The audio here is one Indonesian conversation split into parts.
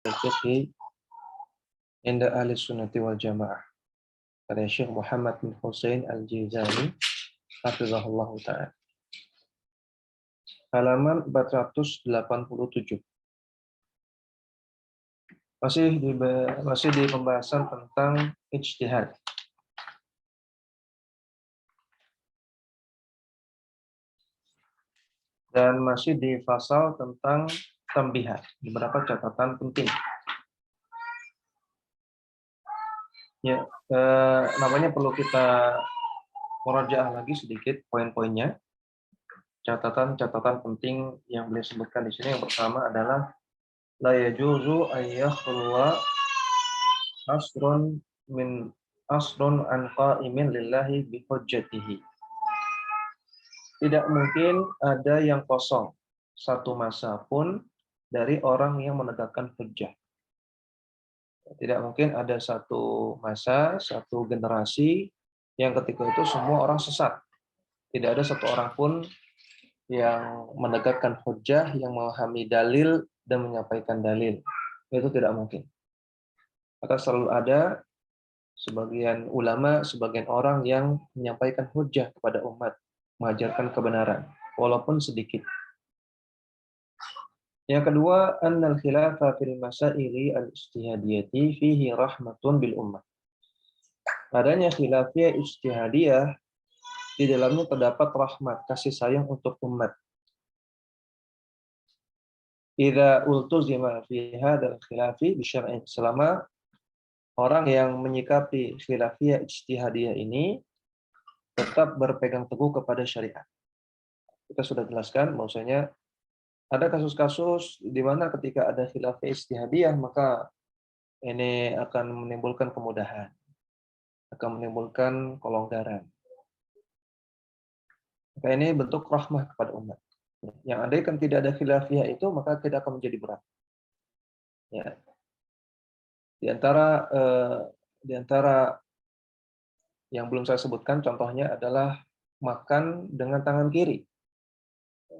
Fiqh inda ahli sunnati wal jamaah. Kata Syekh Muhammad bin Husain Al-Jizani hafizahullah ta'ala. Halaman 487. Masih di pembahasan tentang ijtihad. Dan masih di pasal tentang tambihat, beberapa catatan penting. Ya, namanya perlu kita murajaah lagi sedikit poin-poinnya. Catatan-catatan penting yang beliau sebutkan di sini yang pertama adalah la yajuzu ayyakhluwa asrun an qa'imin lillahi bi hujjatihi. Tidak mungkin ada yang kosong satu masa pun dari orang yang menegakkan hujjah. Tidak mungkin ada satu masa, satu generasi yang ketika itu semua orang sesat. Tidak ada satu orang pun yang menegakkan hujjah, yang memahami dalil dan menyampaikan dalil. Itu tidak mungkin. Maka selalu ada sebagian ulama, sebagian orang yang menyampaikan hujjah kepada umat, mengajarkan kebenaran, walaupun sedikit. Yang kedua, annal khilafa fil masaili al-ijtihadiyati fihi rahmatun bil ummah. Adanya khilafiyah ijtihadiyah di dalamnya terdapat rahmat, kasih sayang untuk umat. Idza ultuzima fi hadzal khilafi bi syar'in, selama orang yang menyikapi khilafiyah ijtihadiyah ini tetap berpegang teguh kepada syariat. Kita sudah jelaskan bahwasanya ada kasus-kasus di mana ketika ada khilafiyah ijtihadiyah maka ini akan menimbulkan kemudahan, akan menimbulkan kelonggaran. Maka ini bentuk rahmah kepada umat. Yang andaikan tidak ada khilafiyah itu maka tidak akan menjadi berat. Ya. Di antara yang belum saya sebutkan contohnya adalah makan dengan tangan kiri.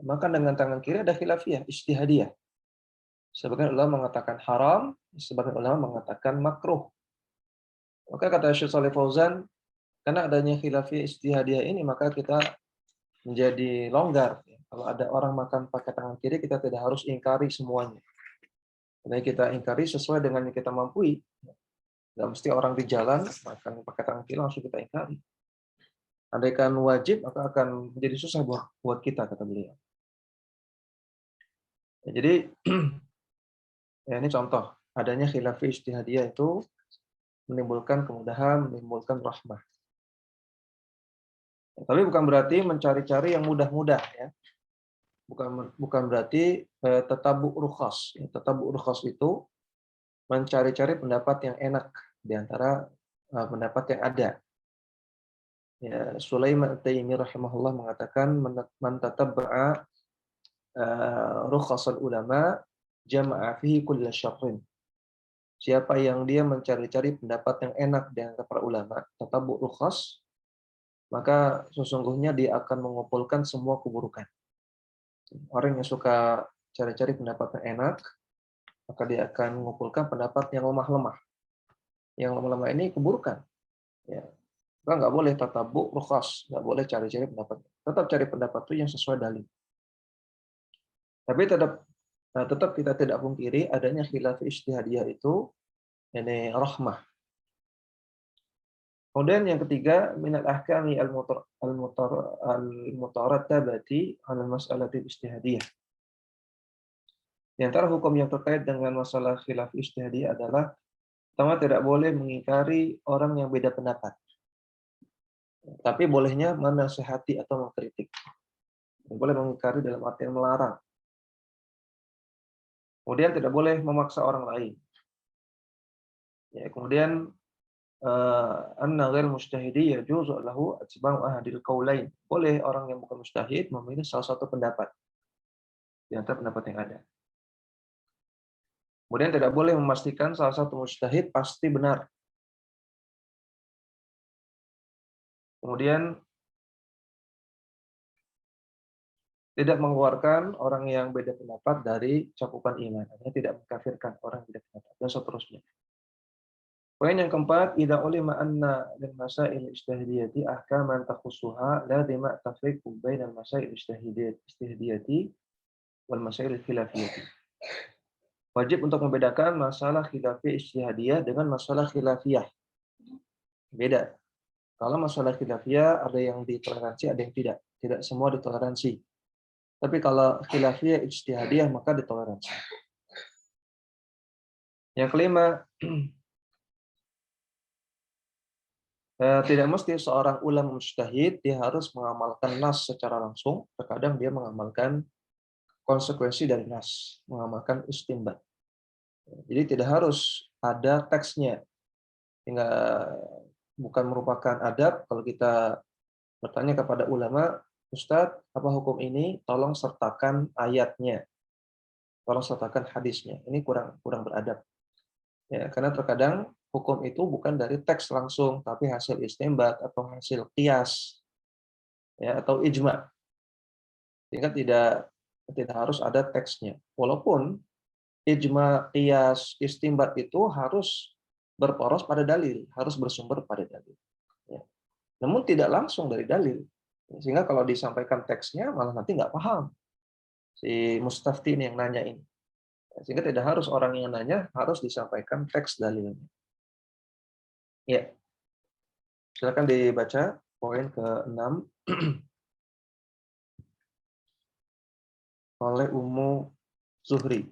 Makan dengan tangan kiri ada khilafiyah ijtihadiyah. Sebagian ulama mengatakan haram, sebagian ulama mengatakan makruh. Maka kata Syekh Shalih Fauzan, karena adanya khilafiyah ijtihadiyah ini maka kita menjadi longgar. Kalau ada orang makan pakai tangan kiri, kita tidak harus ingkari semuanya. Karena kita ingkari sesuai dengan yang kita mampu. Nggak mesti orang di jalan makan pakai tangan kiri langsung kita ingkari. Andaikan wajib, maka akan menjadi susah buat kita, kata beliau. Ya, jadi, ya ini contoh. Adanya khilafiyah ijtihadiyah itu menimbulkan kemudahan, menimbulkan rahmah. Tapi bukan berarti mencari-cari yang mudah-mudah, ya. Bukan berarti tatabu' rukhas. Tatabu' rukhas itu mencari-cari pendapat yang enak di antara pendapat yang ada. Ya, Sulaiman At-Taimi rahimahullah mengatakan man tatabba'a rukhasal ulama jama'a fihi kulla syarrin. Siapa yang dia mencari-cari pendapat yang enak di antara para ulama, tatabu' rukhas, maka sesungguhnya dia akan mengumpulkan semua keburukan. Orang yang suka cari-cari pendapat yang enak, maka dia akan mengumpulkan pendapat yang lemah-lemah. Yang lemah-lemah ini keburukan. Ya. Maka nggak boleh tatabu' rukhas, nggak boleh cari-cari pendapat. Tetap cari pendapat itu yang sesuai dalil. Tapi tetap kita tidak pungkiri adanya khilaf ijtihadiyah itu ini rahmah. Kemudian yang ketiga, minal ahkami al-mutarattabati 'ala al-mas'alati ijtihadiyah. Di antara hukum yang terkait dengan masalah khilaf ijtihadiyah adalah pertama tidak boleh mengingkari orang yang beda pendapat. Tapi bolehnya menasihati atau mengkritik. Boleh mengingkari dalam artian melarang. Kemudian tidak boleh memaksa orang lain. Ya, kemudian anna ghair mujtahidi yajuzu lahu atba'u ahadil qaulain. Boleh orang yang bukan mujtahid memilih salah satu pendapat di antara pendapat yang ada. Kemudian tidak boleh memastikan salah satu mujtahid pasti benar. Kemudian tidak mengeluarkan orang yang beda pendapat dari cakupan iman, artinya tidak mengkafirkan orang yang beda pendapat, dan seterusnya. Poin yang keempat, idza ulima anna lil masail ijtihadiyati ahkaman takhussuha lazima tafriqu bainal masail ijtihadiyati wal masail khilafiyati. Wajib untuk membedakan masalah khilafiyah ijtihadiyah dengan masalah khilafiyah. Beda. Kalau masalah khilafiyah ada yang ditoleransi, ada yang tidak. Tidak semua ditoleransi. Tapi kalau khilafiyah ijtihadiyah maka ditoleransi. Yang kelima, tidak mesti seorang ulama mujtahid dia harus mengamalkan nas secara langsung. Terkadang dia mengamalkan konsekuensi dari nas, mengamalkan istinbat. Jadi tidak harus ada teksnya. Hingga bukan merupakan adab kalau kita bertanya kepada ulama, Ustadz, apa hukum ini? Tolong sertakan ayatnya, tolong sertakan hadisnya. Ini kurang beradab. Ya, karena terkadang hukum itu bukan dari teks langsung, tapi hasil istinbat atau hasil qiyas, ya, atau ijma. Sehingga tidak harus ada teksnya. Walaupun ijma, qiyas, istinbat itu harus berporos pada dalil, harus bersumber pada dalil. Ya. Namun tidak langsung dari dalil. Sehingga kalau disampaikan teksnya malah nanti nggak paham. Si mustafti ini yang nanya ini. Sehingga tidak harus orang yang nanya harus disampaikan teks dalilnya. Ya, silakan dibaca poin ke-6 oleh Ummu Zuhri.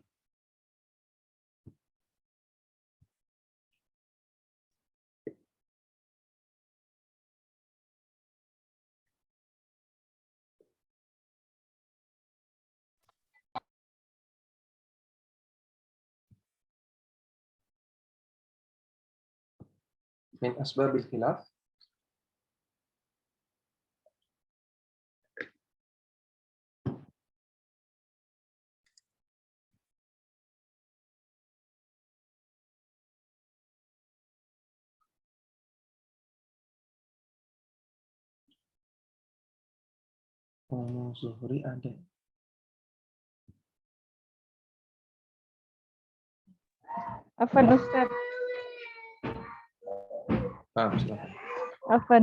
Min asbabil khilaf. Ummu Zuhri ada. Afan Ustaz. Silakan. Afan.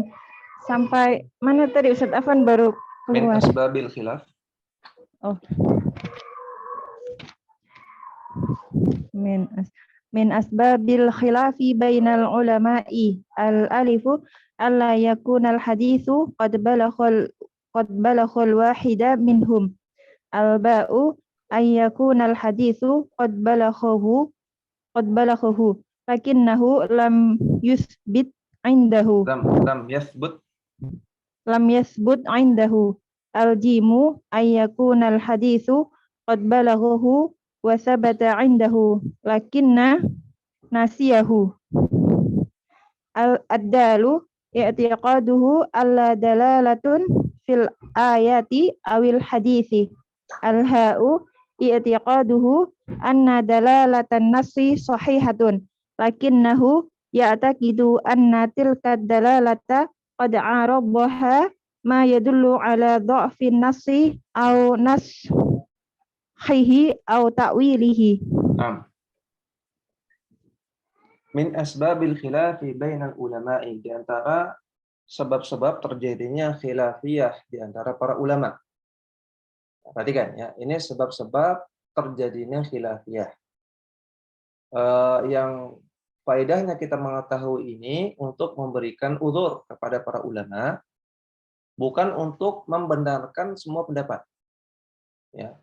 Sampai mana tadi Ustaz Afan baru Min keluar. asbabil khilaf. Oh. Min asbabil khilafi bainal ulama'i al-alifu alla yakuna al-hadithu qad balaghal wahida minhum al-ba'u ay yakuna al-hadithu qad balaghahu lakinnahu lam yuthbit indahu lam yathbut indahu al-jimu ay yakuna al-hadithu qad balaghahu wa sabata indahu lakinna nasiyahu al-addalu i'tiqaduhu alla dalalatun fil ayati awil hadithi al-ha'u i'tiqaduhu anna dalalatan nasi sahihatun lakinnahu ya'taqidu anna tilka dalalata qad arabaha ma yadullu ala dha'fin nasi aw nashihi aw ta'wilihi. Min asbabil khilafi bainal ulama'i, di antara sebab-sebab terjadinya khilafiyah di antara para ulama. Perhatikan ya, ini sebab-sebab terjadinya khilafiyah. Yang faedahnya kita mengetahui ini untuk memberikan uzur kepada para ulama, bukan untuk membenarkan semua pendapat. Ya.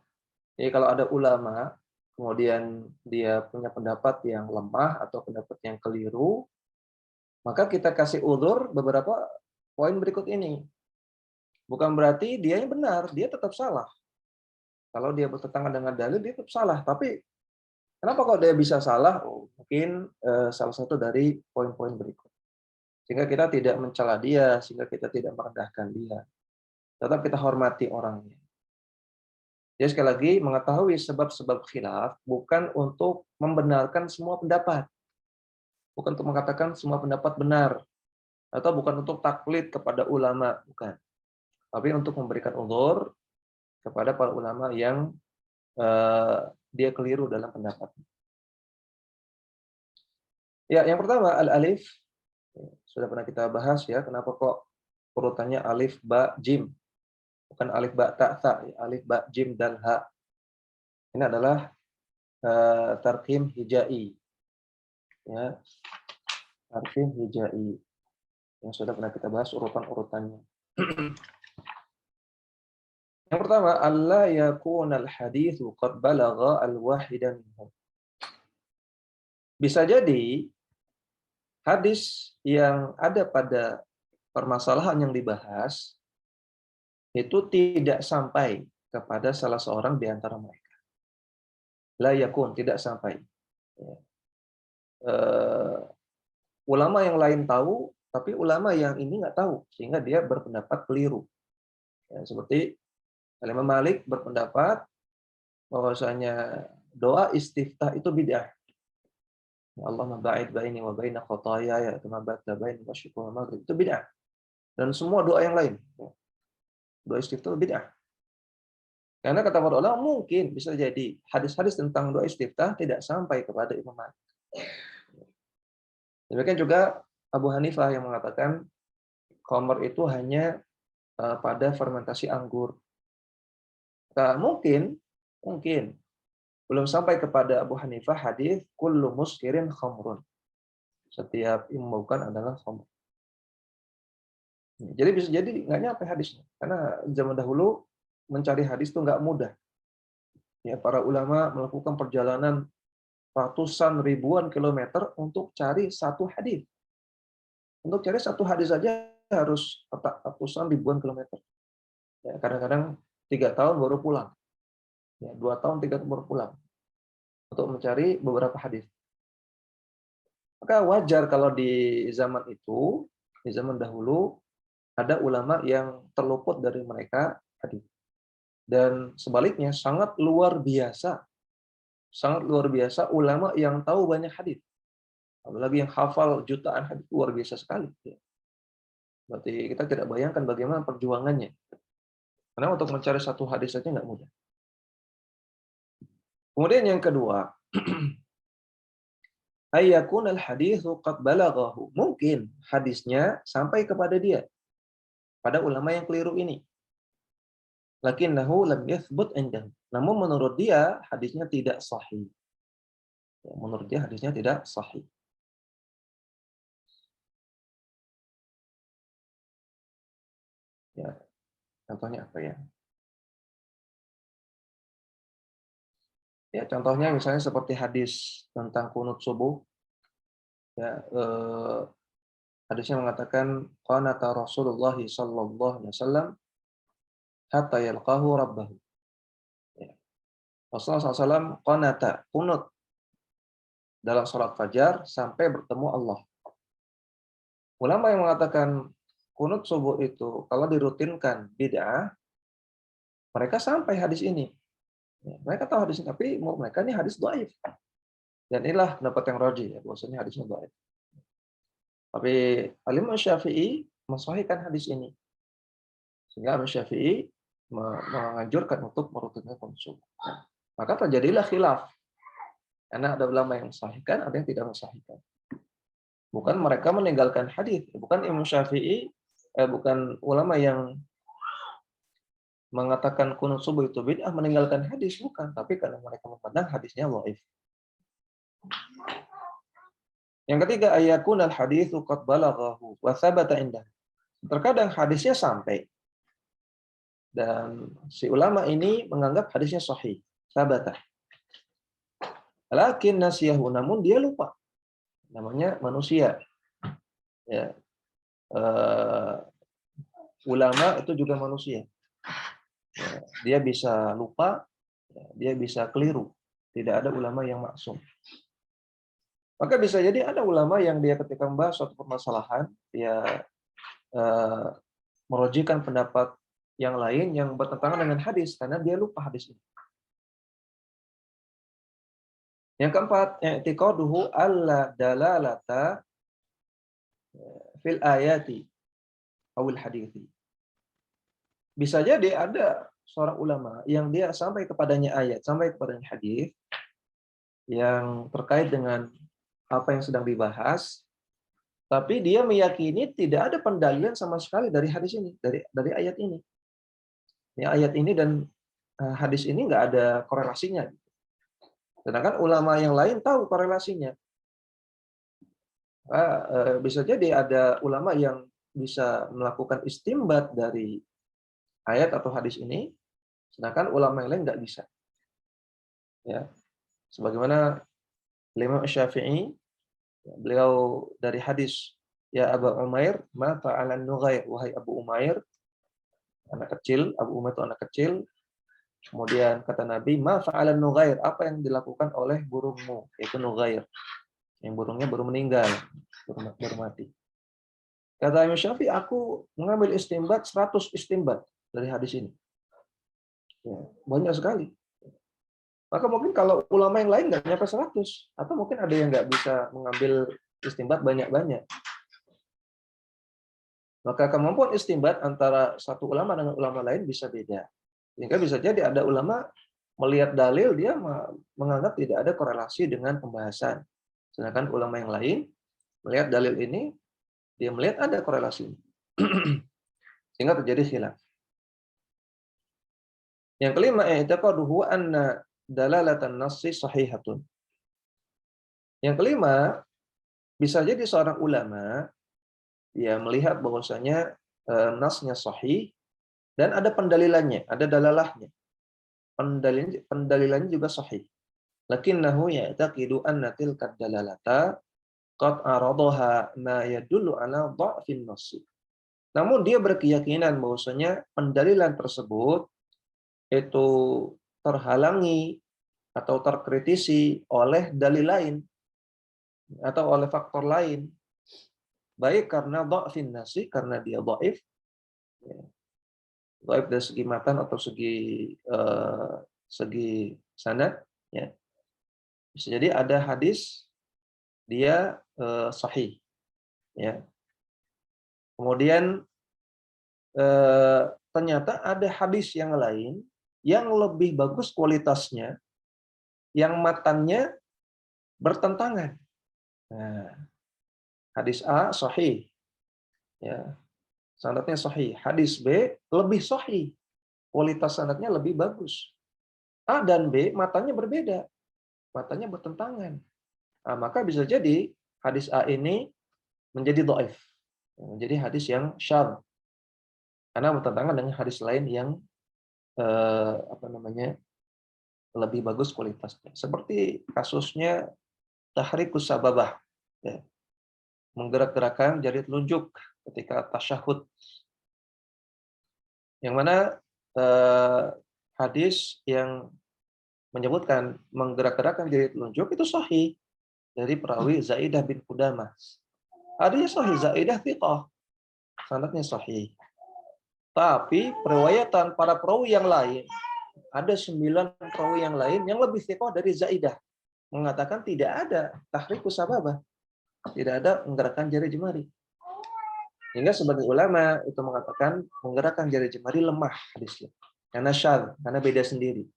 Jadi kalau ada ulama kemudian dia punya pendapat yang lemah atau pendapat yang keliru, maka kita kasih uzur beberapa poin berikut ini. Bukan berarti dia yang benar, dia tetap salah. Kalau dia bertentangan dengan dalil, dia tetap salah. Tapi kenapa kok dia bisa salah? Mungkin salah satu dari poin-poin berikut. Sehingga kita tidak mencela dia, sehingga kita tidak merendahkan dia. Tetap kita hormati orangnya. Jadi sekali lagi, mengetahui sebab-sebab khilaf bukan untuk membenarkan semua pendapat. Bukan untuk mengatakan semua pendapat benar. Atau bukan untuk taklid kepada ulama. Bukan. Tapi untuk memberikan uzur kepada para ulama yang dia keliru dalam pendapat. Ya, yang pertama al-alif. Sudah pernah kita bahas ya, kenapa kok urutannya alif, ba, jim. Bukan alif, ba, ta, tha. Alif, ba, jim, dan ha. Ini adalah tarkim hijai. Ya, tarkim hijai. Yang sudah pernah kita bahas urutan-urutannya. Yang pertama, alla yakunal haditsu qad balagha al-wahida minhum. Bisa jadi hadis yang ada pada permasalahan yang dibahas itu tidak sampai kepada salah seorang di antara mereka. La yakun, tidak sampai. Ulama yang lain tahu, tapi ulama yang ini nggak tahu, sehingga dia berpendapat keliru. Ya, seperti Imam Malik berpendapat bahwasanya doa istiftah itu bid'ah. Ya Allah maba'id baini wa baina khotaaya kama ba'da baini masyriq wal maghrib, itu bid'ah. Dan semua doa yang lain. Doa istiftah bid'ah. Karena kata para ulama mungkin bisa jadi hadis-hadis tentang doa istiftah tidak sampai kepada Imam Malik. Demikian juga Abu Hanifah yang mengatakan khamr itu hanya pada fermentasi anggur. Nah, mungkin belum sampai kepada Abu Hanifah hadis kullu muskirin khamrun. Setiap yang memabukkan adalah khamr. Jadi bisa jadi nggak nyampe hadisnya. Karena zaman dahulu mencari hadis itu nggak mudah. Ya, para ulama melakukan perjalanan ratusan ribuan kilometer untuk cari satu hadis. Untuk cari satu hadis saja harus ratusan ribuan kilometer. Ya, kadang-kadang 3 tahun baru pulang. Ya, 2 tahun, 3 tahun baru pulang. Untuk mencari beberapa hadis. Maka wajar kalau di zaman itu, di zaman dahulu, ada ulama yang terluput dari mereka hadis. Dan sebaliknya sangat luar biasa ulama yang tahu banyak hadis. Apalagi yang hafal jutaan hadis, luar biasa sekali. Berarti kita tidak bayangkan bagaimana perjuangannya. Karena untuk mencari satu hadis saja nggak mudah. Kemudian yang kedua, ayyakun al-haditsu qad balaghahu. Mungkin hadisnya sampai kepada dia, pada ulama yang keliru ini. Lakinnahu lam yathbut indahu. Namun menurut dia hadisnya tidak sahih. Menurut dia hadisnya tidak sahih. Ya, contohnya apa ya? Ya, contohnya misalnya seperti hadis tentang kunut subuh. Ya, hadisnya mengatakan qanata Rasulullah sallallahu alaihi wasallam hatta yalqahu rabbahu. Ya. Rasulullah SAW qanata, kunut dalam sholat fajar sampai bertemu Allah. Ulama yang mengatakan kunut subuh itu kalau dirutinkan bid'ah, mereka sampai hadis ini. Ya, mereka tahu hadis ini, tapi mereka ini hadis dhaif. Dan inilah pendapat yang rajih, ya, bahwasanya hadisnya dhaif. Tapi Imam Syafi'i mensahihkan hadis ini. Sehingga Imam Syafi'i menganjurkan untuk merutinkan kunut subuh. Nah, maka terjadilah khilaf. Karena ada ulama yang mensahihkan, ada yang tidak mensahihkan. Bukan mereka meninggalkan hadis, bukan Imam Syafi'i, bukan ulama yang mengatakan kunut subuh itu bid'ah meninggalkan hadis, bukan, tapi karena mereka memandang hadisnya dhaif. Yang ketiga, ayakun al-haditsu qad balaghahu wa thabata indah. Terkadang hadisnya sampai dan si ulama ini menganggap hadisnya sahih, thabata. Lakin nasiyahu, namun dia lupa. Namanya manusia. Ya. Ulama itu juga manusia. Ya, dia bisa lupa, ya, dia bisa keliru. Tidak ada ulama yang maksum. Maka bisa jadi ada ulama yang dia ketika membahas suatu permasalahan, dia merujukan pendapat yang lain yang bertentangan dengan hadis karena dia lupa hadis ini. Yang keempat, i'tiqaduhu alla dalalata fil ayati awil hadithi. Bisa jadi ada seorang ulama yang dia sampai kepadanya ayat, sampai kepadanya hadis yang terkait dengan apa yang sedang dibahas, tapi dia meyakini tidak ada pendalilan sama sekali dari hadis ini, dari ayat ini. Ya, ayat ini dan hadis ini nggak ada korelasinya. Sedangkan ulama yang lain tahu korelasinya. Bisa jadi ada ulama yang bisa melakukan istimbat dari ayat atau hadis ini, sedangkan ulama yang lain nggak bisa. Ya, sebagaimana Imam Syafi'i, beliau dari hadis, ya Abu Umair, ma fa'alan nughair, wahai Abu Umair, anak kecil, Abu Umair itu anak kecil. Kemudian kata Nabi, ma fa'alan nughair, apa yang dilakukan oleh burungmu, yaitu nughair, yang burungnya baru meninggal, baru mati. Kata Imam Syafi'i, aku mengambil istimbat 100 istimbat dari hadis ini. Ya, banyak sekali. Maka mungkin kalau ulama yang lain nggak nyampe 100, atau mungkin ada yang nggak bisa mengambil istimbat banyak-banyak. Maka kemampuan istimbat antara satu ulama dengan ulama lain bisa beda. Sehingga bisa jadi ada ulama melihat dalil, dia menganggap tidak ada korelasi dengan pembahasan. Sedangkan ulama yang lain melihat dalil ini, dia melihat ada korelasi. Sehingga terjadi khilaf. Yang kelima, i'tiqaduhu anna dalalatan nassi sahihatun. Yang kelima, bisa jadi seorang ulama dia melihat bahwasanya nasnya sahih dan ada pendalilannya, ada dalalahnya. Pendalilannya juga sahih. Lakinnahu ya'taqidu anna tilka dalalata qad aradaha ma yadullu ala dha'fin nass. Namun dia berkeyakinan bahwasanya pendalilan tersebut itu terhalangi atau terkritisi oleh dalil lain atau oleh faktor lain, baik karena dha'fin nasi, karena dia dhaif, dhaif dari segi matan atau segi sanad, ya. Bisa jadi ada hadis dia sahih, ya. Kemudian ternyata ada hadis yang lain yang lebih bagus kualitasnya, yang matannya bertentangan. Nah, hadis A sahih, ya, sanadnya sahih. Hadis B lebih sahih, kualitas sanadnya lebih bagus. A dan B matanya berbeda, matanya bertentangan. Nah, maka bisa jadi hadis A ini menjadi dhaif, menjadi hadis yang syadz, karena bertentangan dengan hadis lain yang lebih bagus kualitasnya. Seperti kasusnya tahrikus sababah, ya, menggerak-gerakkan jari telunjuk ketika tasyahud, yang mana hadis yang menyebutkan menggerak-gerakkan jari telunjuk itu sahih dari perawi Zaidah bin Qudamah. Hadisnya sahih, Zaidah thiqah, sanadnya sahih. Tapi periwayatan para perawi yang lain, ada 9 perawi yang lain yang lebih thiqah dari Zaidah, mengatakan tidak ada tahrikus sababah, tidak ada menggerakkan jari jemari. Hingga sebagai ulama itu mengatakan menggerakkan jari jemari lemah hadisnya, karena syadz, karena beda sendiri.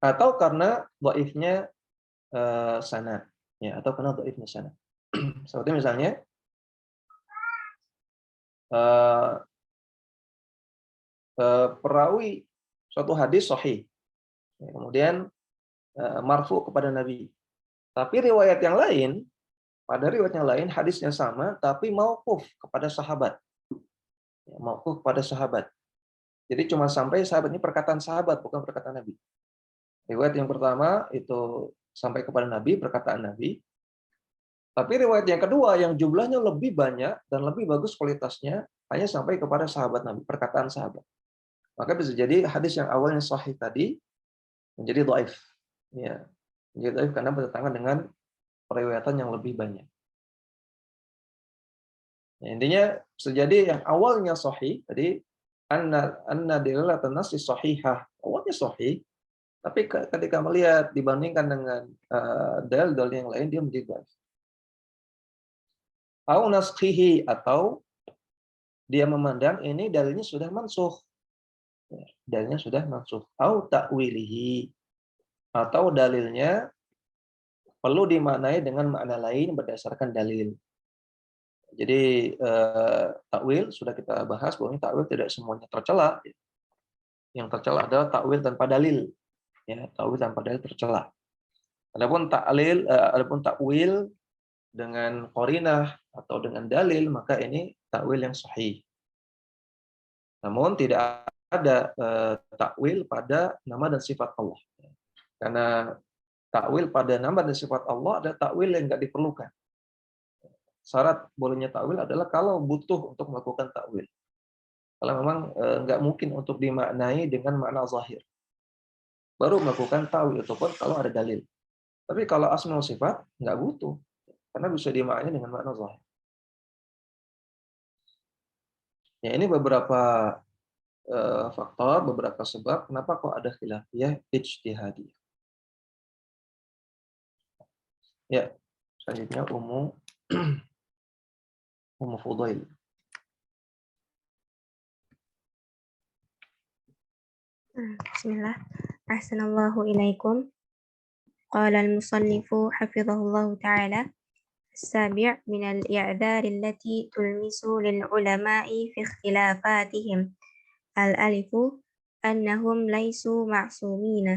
Atau karena dhaifnya sanad, ya, atau karena dhaifnya sanad. Seperti misalnya perawi suatu hadis sahih, kemudian marfu kepada Nabi. Tapi riwayat yang lain, pada riwayat yang lain hadisnya sama, tapi mauquf kepada sahabat. Mauquf kepada sahabat. Jadi cuma sampai sahabat, ini perkataan sahabat, bukan perkataan Nabi. Riwayat yang pertama itu sampai kepada Nabi, perkataan Nabi. Tapi riwayat yang kedua yang jumlahnya lebih banyak dan lebih bagus kualitasnya hanya sampai kepada sahabat Nabi, perkataan sahabat. Maka bisa jadi hadis yang awalnya sahih tadi menjadi dhaif. Ya, menjadi dhaif karena bertentangan dengan periwayatan yang lebih banyak. Ya, intinya bisa jadi yang awalnya sahih tadi anna dilalatan nas sahihah, awalnya sahih, tapi ketika melihat dibandingkan dengan dalil-dalil yang lain dia menjadi dhaif. Au naskhihi, atau dia memandang ini dalilnya sudah mansukh. Ya, dalilnya sudah mansukh. Au ta'wilihi, atau dalilnya perlu dimaknai dengan makna lain berdasarkan dalil. Jadi takwil sudah kita bahas bahwa takwil tidak semuanya tercela. Yang tercela adalah takwil tanpa dalil. Ya, takwil tanpa dalil tercela. Adapun takwil dengan qarinah atau dengan dalil, maka ini takwil yang sahih. Namun tidak ada takwil pada nama dan sifat Allah. Karena takwil pada nama dan sifat Allah ada takwil yang nggak diperlukan. Syarat bolehnya takwil adalah kalau butuh untuk melakukan takwil. Kalau memang nggak mungkin untuk dimaknai dengan makna zahir, baru melakukan takwil ataupun kalau ada dalil. Tapi kalau asma sifat nggak butuh, karena bisa dimaknai dengan makna zahir. Ya, ini beberapa faktor, beberapa sebab kenapa kok ada khilafiyah ijtihadiyah. Ya, selanjutnya Ummu Fudail. Bismillah. Ahsanallahu ilaikum. Qala al-musannifu hafizahullahu ta'ala. السابع من الإعذار التي تلمس للعلماء في اختلافاتهم. الألف أنهم ليسوا معصومين،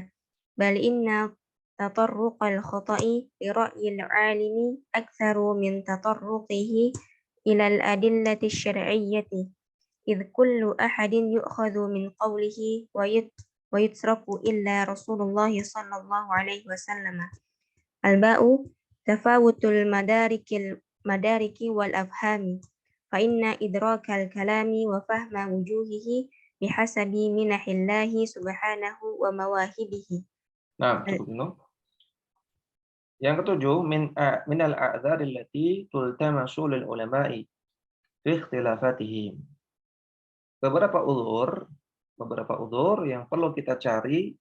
بل إن تطرق الخطأ لرأي العالم أكثر من تطرقه إلى الأدلة الشرعية، إذ كل أحد يؤخذ من قوله ويترك إلا رسول الله صلى الله عليه وسلم. الباء تفاوت المدارك والأفهام، فإن إدراك الكلام وفهم وجوهه بحسب منح الله سبحانه ومواهبه. Nah, cukup dulu. Yang ketujuh, min al-a'dzar allati tultamasu lil ulama'i fi ikhtilafatihim. Beberapa uzur yang perlu kita cari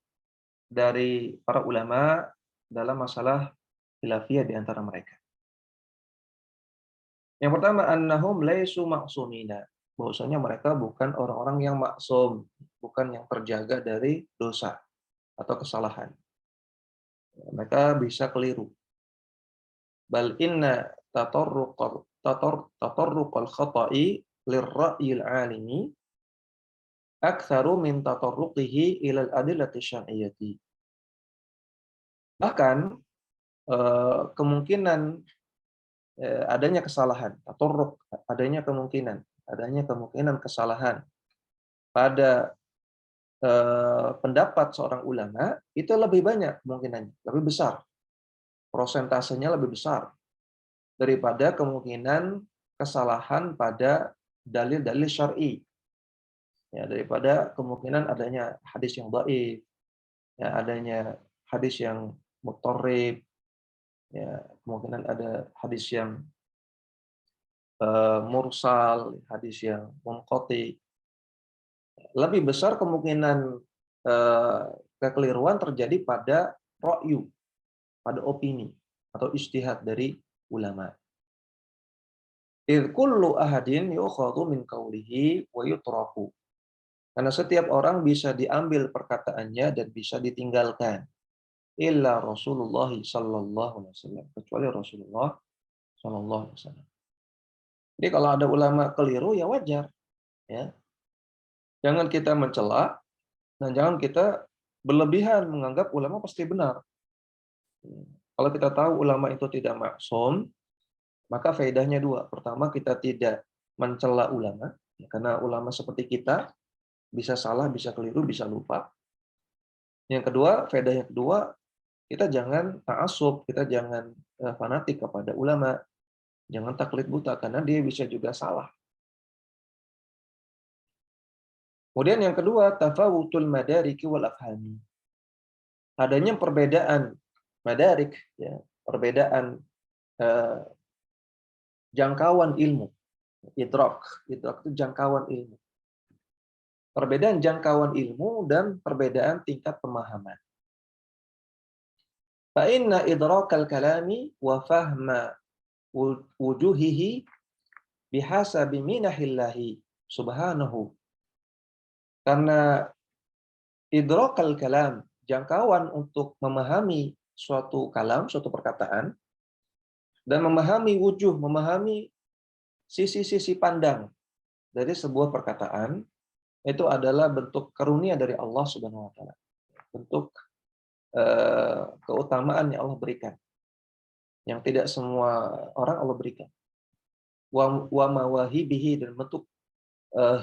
dari para ulama dalam masalah khilafiyah di antara mereka. Yang pertama, annahum laisu ma'sumina. Bahwasanya mereka bukan orang-orang yang maksum, bukan yang terjaga dari dosa atau kesalahan. Mereka bisa keliru. Bal inna tatarruqal khata'i lirra'yil 'alimi aktsaru min tatarruqihi ila al-adillati syar'iyyati. Bahkan kemungkinan adanya kesalahan, tatarruq, adanya kemungkinan kesalahan pada pendapat seorang ulama itu lebih banyak kemungkinannya, lebih besar. Prosentasenya lebih besar daripada kemungkinan kesalahan pada dalil-dalil syar'i. Ya, daripada kemungkinan adanya hadis yang dhaif, ya, adanya hadis yang muttarib, ya, kemungkinan ada hadis yang mursal, hadis yang munqati. Lebih besar kemungkinan kekeliruan terjadi pada ra'yu, pada opini atau ijtihad dari ulama. Kullu ahadin yu'khadhu min qawlihi wa yutraku. Karena setiap orang bisa diambil perkataannya dan bisa ditinggalkan. Illa Rasulullah sallallahu alaihi wasallam, kecuali Rasulullah sallallahu alaihi wasallam. Jadi kalau ada ulama keliru ya wajar, ya. Jangan kita mencela dan jangan kita berlebihan menganggap ulama pasti benar. Kalau kita tahu ulama itu tidak maksum, maka faedahnya dua. Pertama, kita tidak mencela ulama, karena ulama seperti kita bisa salah, bisa keliru, bisa lupa. Yang kedua, faedah yang kedua, kita jangan ta'assub, kita jangan fanatik kepada ulama, jangan taklid buta karena dia bisa juga salah. Kemudian yang kedua, tafawutul madariki wal afhami. Adanya perbedaan madarik, ya, perbedaan jangkauan ilmu. Idrak itu jangkauan ilmu. Perbedaan jangkauan ilmu dan perbedaan tingkat pemahaman. Fa inna idrakal kalami wa fahma wujuhihi bihasabi minahillahi Subhanahu. Karena idrakal kalam, jangkauan untuk memahami suatu kalam, suatu perkataan, dan memahami wujuh, memahami sisi-sisi pandang dari sebuah perkataan, itu adalah bentuk karunia dari Allah Subhanahu wa taala. Bentuk keutamaan yang Allah berikan. Yang tidak semua orang Allah berikan. Wa mawahibihi, dan bentuk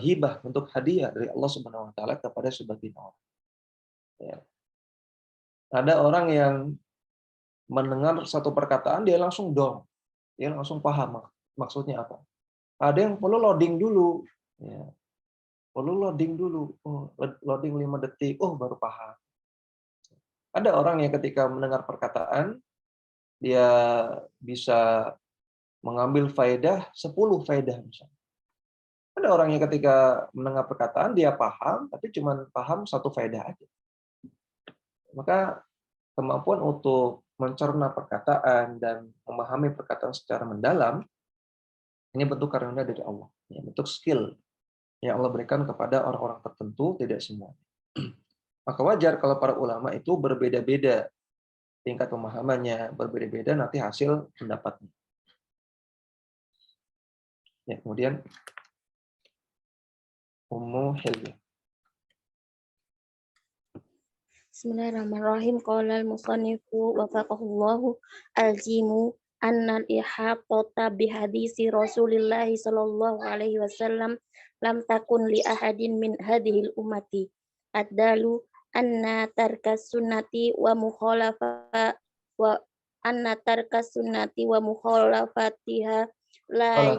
hibah, bentuk hadiah dari Allah Subhanahu wa taala kepada sebagian orang. Ya. Ada orang yang mendengar satu perkataan dia langsung dong. Dia langsung paham maksudnya apa. Ada yang perlu loading dulu. Ya. Perlu loading dulu. Oh, loading 5 detik, oh baru paham. Ada orang yang ketika mendengar perkataan, dia bisa mengambil faedah 10 faedah misalnya. Ada orang yang ketika mendengar perkataan, dia paham, tapi cuma paham 1 faedah aja. Maka kemampuan untuk mencerna perkataan dan memahami perkataan secara mendalam, ini bentuk karunia dari Allah. Ya, bentuk skill yang Allah berikan kepada orang-orang tertentu, tidak semua. Maka wajar kalau para ulama itu berbeda-beda tingkat pemahamannya, berbeda-beda nanti hasil pendapatnya. Ya, kemudian Ummu Hilmi. Bismillahirrahmanirrahim. Qala al-musannifu wafaqahullahu al-jimu anna al-ihatata bihadisi Rasulillah sallallahu alaihi wasallam lam takun li ahadin min hadhil ummati ad-dalu anna tarkas sunnati wa mukhalafa wa anna tarkas sunnati wa mukhalafatiha la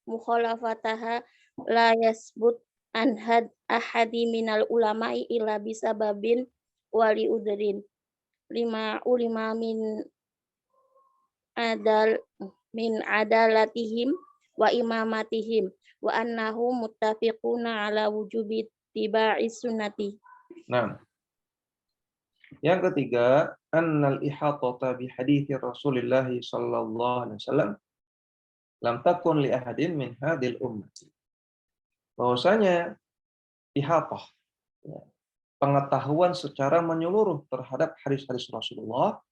mukhalafataha la yasbut an ahadi minal ulama'i illa bisababin wali udrin lima ulima min adalatihim wa imamatihim wa annahu muttafiquna ala wujubi tiba'i sunnati. Nah, yang ketiga, annal ihatata bi hadithi Rasulillah sallallahu alaihi wasallam lam takun li ahadin min hadil ummati. Bahwasanya ihatah, ya, pengetahuan secara menyeluruh terhadap hadis-hadis Rasulullah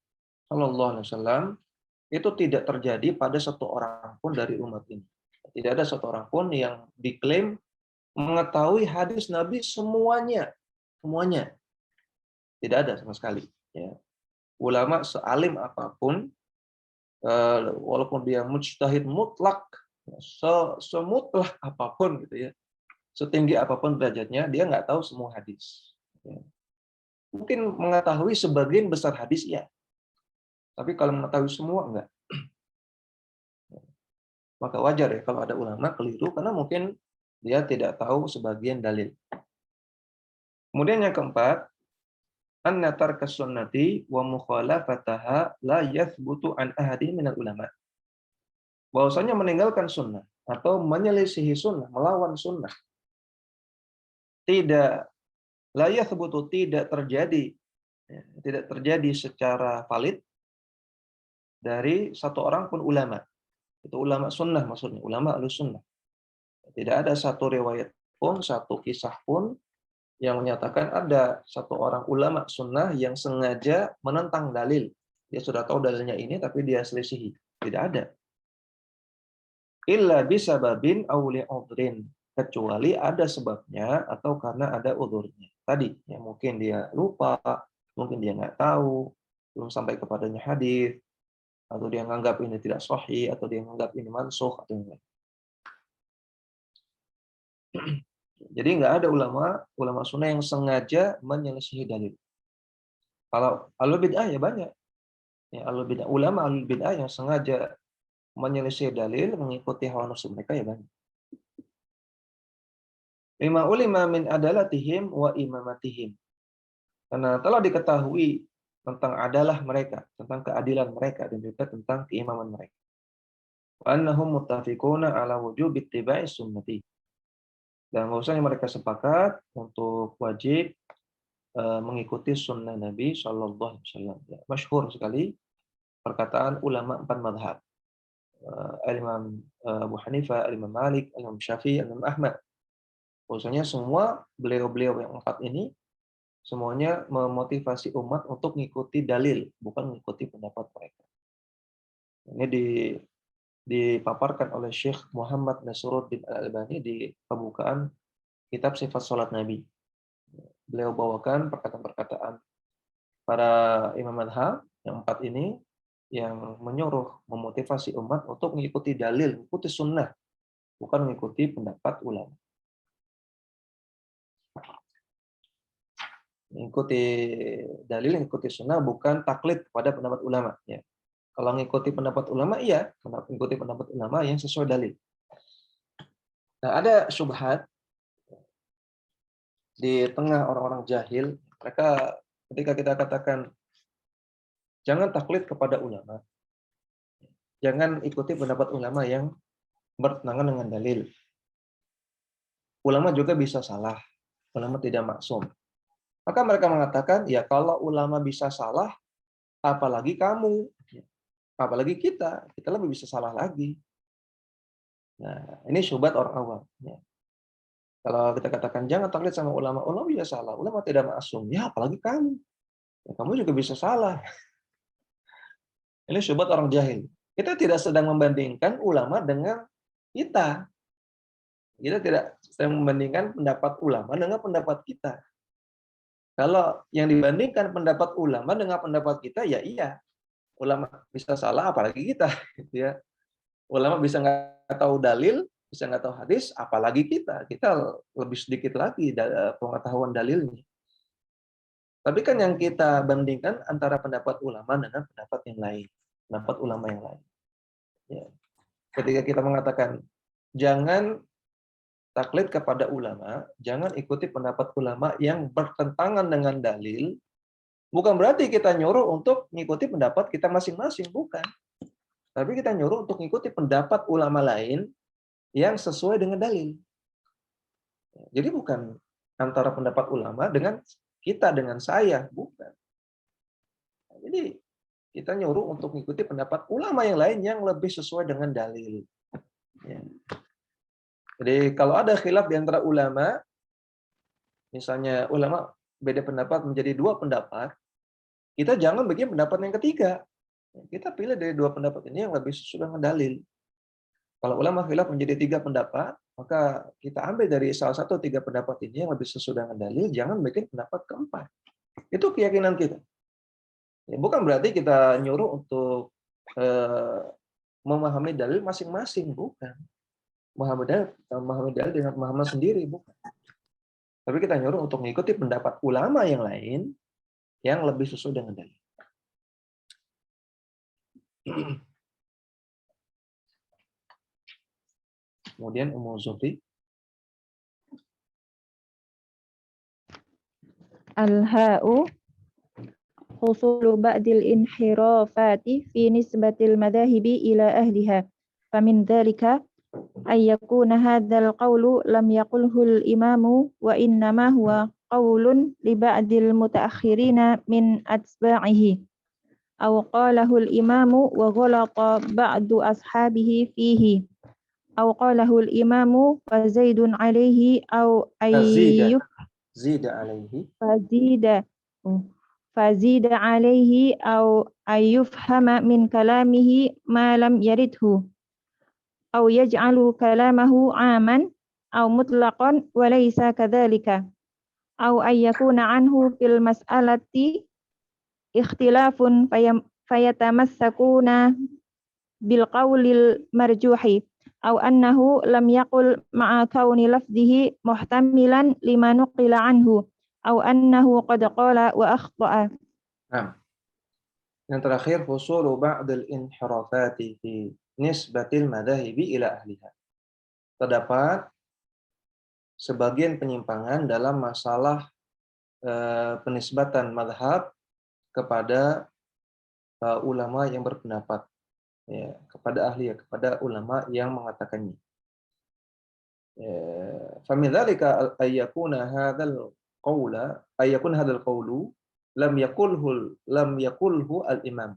sallallahu alaihi wasallam itu tidak terjadi pada satu orang pun dari umat ini. Tidak ada satu orang pun yang diklaim mengetahui hadis Nabi semuanya. Tidak ada sama sekali. Ya. Ulama sealim apapun, walaupun dia mujtahid mutlak, semutlak apapun gitu ya, setinggi apapun derajatnya, dia nggak tahu semua hadis. Ya. Mungkin mengetahui sebagian besar hadis ya, tapi kalau mengetahui semua enggak. Maka wajar ya kalau ada ulama keliru karena mungkin dia tidak tahu sebagian dalil. Kemudian yang keempat, anna tarkas sunnati wa mukhalafataha la yathbutu an ahadin minal ulama. Bahwasanya meninggalkan sunnah atau menyelisihi sunnah, melawan sunnah, tidak la yathbutu, tidak terjadi secara valid dari satu orang pun ulama. Itu ulama sunnah maksudnya, ulama ahlus sunnah. Tidak ada satu riwayat pun, satu kisah pun yang menyatakan ada satu orang ulama sunnah yang sengaja menentang dalil. Dia sudah tahu dalilnya ini, tapi dia selisihi. Tidak ada. Illa bisababin aw li'udhrin. Kecuali ada sebabnya atau karena ada udhurnya. Tadi, ya mungkin dia lupa, mungkin dia nggak tahu, belum sampai kepadanya hadis, atau dia menganggap ini tidak sahih, atau dia menganggap ini mansukh, atau yang lain. Jadi nggak ada ulama sunnah yang sengaja menyelisihi dalil. Kalau ahlul bid'ah ya banyak. Ya, ulama ahlul bid'ah yang sengaja menyelisih dalil, mengikuti hawa nafsu mereka ya banyak. Lima ulima min adalatihim wa imamatihim. Karena telah diketahui tentang adalah mereka, tentang keadilan mereka, dan juga tentang keimaman mereka. Wa annahum muttafiquna ala wujubi ittiba'i sunnati. Dan bahwasanya mereka sepakat untuk wajib mengikuti sunnah Nabi Shallallahu Alaihi Wasallam. Ya, masyhur sekali perkataan ulama 4 mazhab. Imam Abu Hanifah, Imam Malik, Imam Syafi'i, Imam Ahmad. Bahwasanya semua beliau-beliau yang 4 ini semuanya memotivasi umat untuk mengikuti dalil, bukan mengikuti pendapat mereka. Ini dipaparkan oleh Syekh Muhammad Nasruddin Al-Albani di pembukaan kitab Sifat Salat Nabi. Beliau bawakan perkataan-perkataan para imam madhab yang 4 ini yang menyuruh, memotivasi umat untuk mengikuti dalil, mengikuti sunnah, bukan mengikuti pendapat ulama. Mengikuti dalil, mengikuti sunnah, bukan taklid kepada pendapat ulama. Ya. Kalau mengikuti pendapat ulama, iya, mengikuti pendapat ulama yang sesuai dalil. Nah, ada syubhat di tengah orang-orang jahil, mereka ketika kita katakan jangan taklid kepada ulama, jangan ikuti pendapat ulama yang bertentangan dengan dalil. Ulama juga bisa salah, ulama tidak maksum. Maka mereka mengatakan, ya kalau ulama bisa salah, apalagi kamu, apalagi kita lebih bisa salah lagi. Nah, ini syubhat orang awam. Ya. Kalau kita katakan jangan taklid sama ulama, ulama bisa salah, ulama tidak maksum. Ya, apalagi kamu. Ya, kamu juga bisa salah. Ini syubhat orang jahil. Kita tidak sedang membandingkan ulama dengan kita. Kita tidak sedang membandingkan pendapat ulama dengan pendapat kita. Kalau yang dibandingkan pendapat ulama dengan pendapat kita, ya iya. Ulama bisa salah, apalagi kita. Gitu ya. Ulama bisa nggak tahu dalil, bisa nggak tahu hadis, apalagi kita. Kita lebih sedikit lagi pengetahuan dalilnya. Tapi kan yang kita bandingkan antara pendapat ulama dengan pendapat yang lain. Pendapat ulama yang lain. Ya. Ketika kita mengatakan, jangan taklid kepada ulama, jangan ikuti pendapat ulama yang bertentangan dengan dalil, bukan berarti kita nyuruh untuk mengikuti pendapat kita masing-masing, bukan. Tapi kita nyuruh untuk mengikuti pendapat ulama lain yang sesuai dengan dalil. Jadi bukan antara pendapat ulama dengan kita, dengan saya, bukan. Jadi kita nyuruh untuk mengikuti pendapat ulama yang lain yang lebih sesuai dengan dalil. Ya. Jadi kalau ada khilaf di antara ulama, misalnya ulama beda pendapat menjadi 2 pendapat, kita jangan bikin pendapat yang ketiga. Kita pilih dari 2 pendapat ini yang lebih sesuai dengan dalil. Kalau ulama khilaf menjadi 3 pendapat, maka kita ambil dari salah satu 3 pendapat ini yang lebih sesuai dengan dalil, jangan bikin pendapat keempat. Itu keyakinan kita. Ya, bukan berarti kita nyuruh untuk memahami dalil masing-masing, bukan. Memahami dalil dengan pemahaman sendiri, bukan. Tapi kita nyuruh untuk mengikuti pendapat ulama yang lain yang lebih sesuai dengan dalil. Kemudian Ummu Zuhri. Al-ha'u husulu ba'dil inhirafati fi nisbatil madahibi ila ahliha. Famin dhalika ay yakuna hadzal qawlu lam yaqulhu al-imamu wa innama huwa qawlun li ba'dil mutaakhirina min atba'ihi aw qalahu al-imamu wa ghalata ba'du ashabihi fihi aw qalahu al-imamu fa zaidun alayhi aw ayyub Zida alaihi. Fazida alayhi aw ayyufhama min kalamihi ma lam yaridhu aw yaj'alu kalamahu 'aman aw mutlaqan wa laysa kadzalika aw ay yakuna anhu fil mas'alati ikhtilafun fayatamassakuna bil qawlil marjuhi aw annahu lam yaqul ma'a kauni lafzihi muhtamilan lima nuqila anhu aw annahu qad qala wa akhta'a. Nah, yang terakhir husulu ba'dil inhirafati fi nisbatil madahibi ila ahliha. Terdapat sebagian penyimpangan dalam masalah penisbatan madhab kepada ulama yang berpendapat, ya, kepada ahli, kepada ulama yang mengatakannya. Famin dzalika ayyakuna hadzal qawlu lam yakulhu al-imam.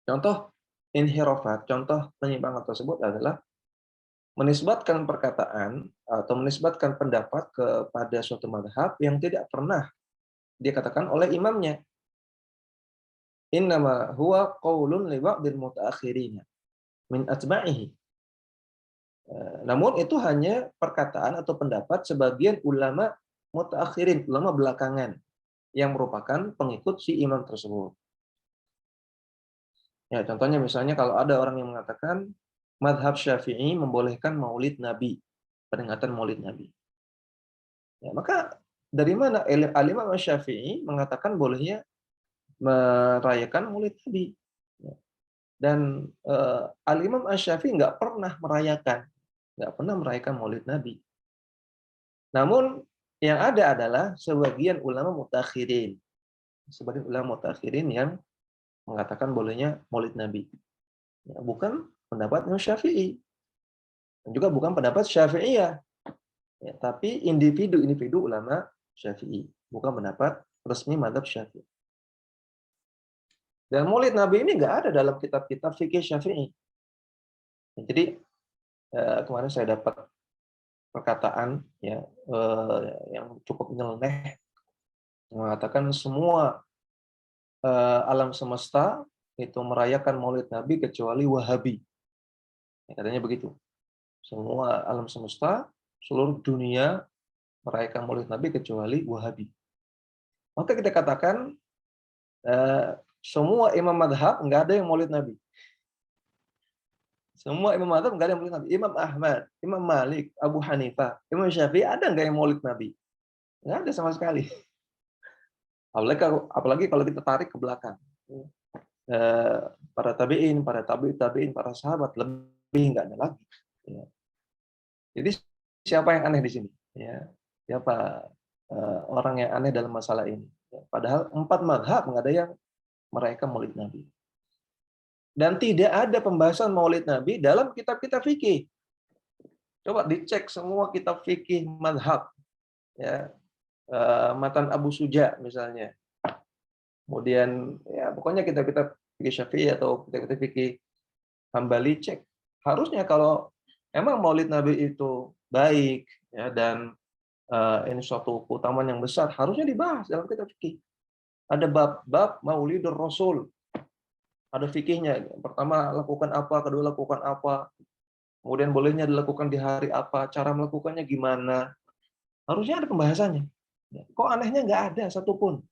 Contoh inhirafat, contoh penyimpangan tersebut adalah menisbatkan perkataan atau menisbatkan pendapat kepada suatu mazhab yang tidak pernah dikatakan oleh imamnya. Innama huwa qaulun li ba'dil mutaakhirin min atba'ihi. Namun itu hanya perkataan atau pendapat sebagian ulama mutaakhirin, ulama belakangan yang merupakan pengikut si imam tersebut. Ya, contohnya misalnya kalau ada orang yang mengatakan mazhab Syafi'i membolehkan maulid Nabi, peringatan maulid Nabi. Ya, maka dari mana Al-Imam Syafi'i mengatakan bolehnya merayakan maulid Nabi? Ya. Dan Al-Imam Syafi'i nggak pernah merayakan maulid Nabi. Namun yang ada adalah sebagian ulama mutakhirin, yang mengatakan bolehnya maulid Nabi. Ya, bukan pendapat Imam Syafi'i. Dan juga bukan pendapat Syafi'iyah. Ya, tapi individu ulama Syafi'i, bukan pendapat resmi mazhab Syafi'i. Dan maulid Nabi ini nggak ada dalam kitab-kitab fikih Syafi'i. Ya, jadi kemarin saya dapat perkataan ya yang cukup nyeleneh mengatakan semua alam semesta itu merayakan maulid Nabi kecuali Wahabi. Ya, katanya begitu. Semua alam semesta, seluruh dunia merayakan maulid Nabi kecuali Wahabi. Maka kita katakan semua imam madhab nggak ada yang maulid Nabi. Semua imam madhab nggak ada yang maulid Nabi. Imam Ahmad, Imam Malik, Abu Hanifah, Imam Syafi'i ada nggak yang maulid Nabi? Nggak ada sama sekali. Apalagi kalau kita tarik ke belakang. Para tabi'in, para tabi'in, para sahabat lebih nggak ada lagi. Ya. Jadi siapa yang aneh di sini? Ya, siapa orang yang aneh dalam masalah ini? Ya, padahal 4 mazhab nggak ada yang merayakan maulid Nabi. Dan tidak ada pembahasan maulid Nabi dalam kitab-kitab fikih. Coba dicek semua kitab fikih mazhab. Ya, Matan Abu Suja misalnya. Kemudian ya pokoknya kitab-kitab fikih Syafi'i atau kitab-kitab fikih Hambali cek. Harusnya kalau emang maulid Nabi itu baik ya dan ini suatu keutamaan yang besar, harusnya dibahas dalam kitab fikih. Ada bab Maulidur Rasul. Ada fikihnya. Pertama lakukan apa, kedua lakukan apa. Kemudian bolehnya dilakukan di hari apa, cara melakukannya gimana. Harusnya ada pembahasannya. Kok anehnya nggak ada satupun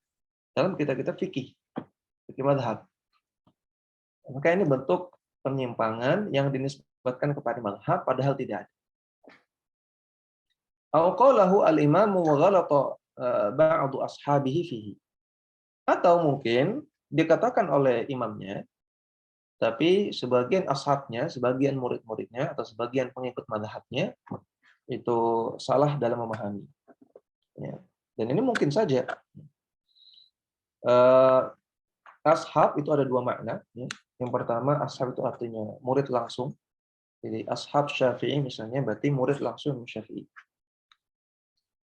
dalam kitab-kitab fikih mazhab. Maka ini bentuk penyimpangan yang dinisbatkan kepada mazhab padahal tidak ada. Au qalahu al-imamu wa ghalata ba'du ashabihi fihi. Atau mungkin dikatakan oleh imamnya, tapi sebagian ashabnya, sebagian murid-muridnya, atau sebagian pengikut mazhabnya, itu salah dalam memahami. Ya. Dan ini mungkin saja. Ashab itu ada 2 makna. Ya. Yang pertama, ashab itu artinya murid langsung. Jadi ashab Syafi'i misalnya, berarti murid langsung Syafi'i.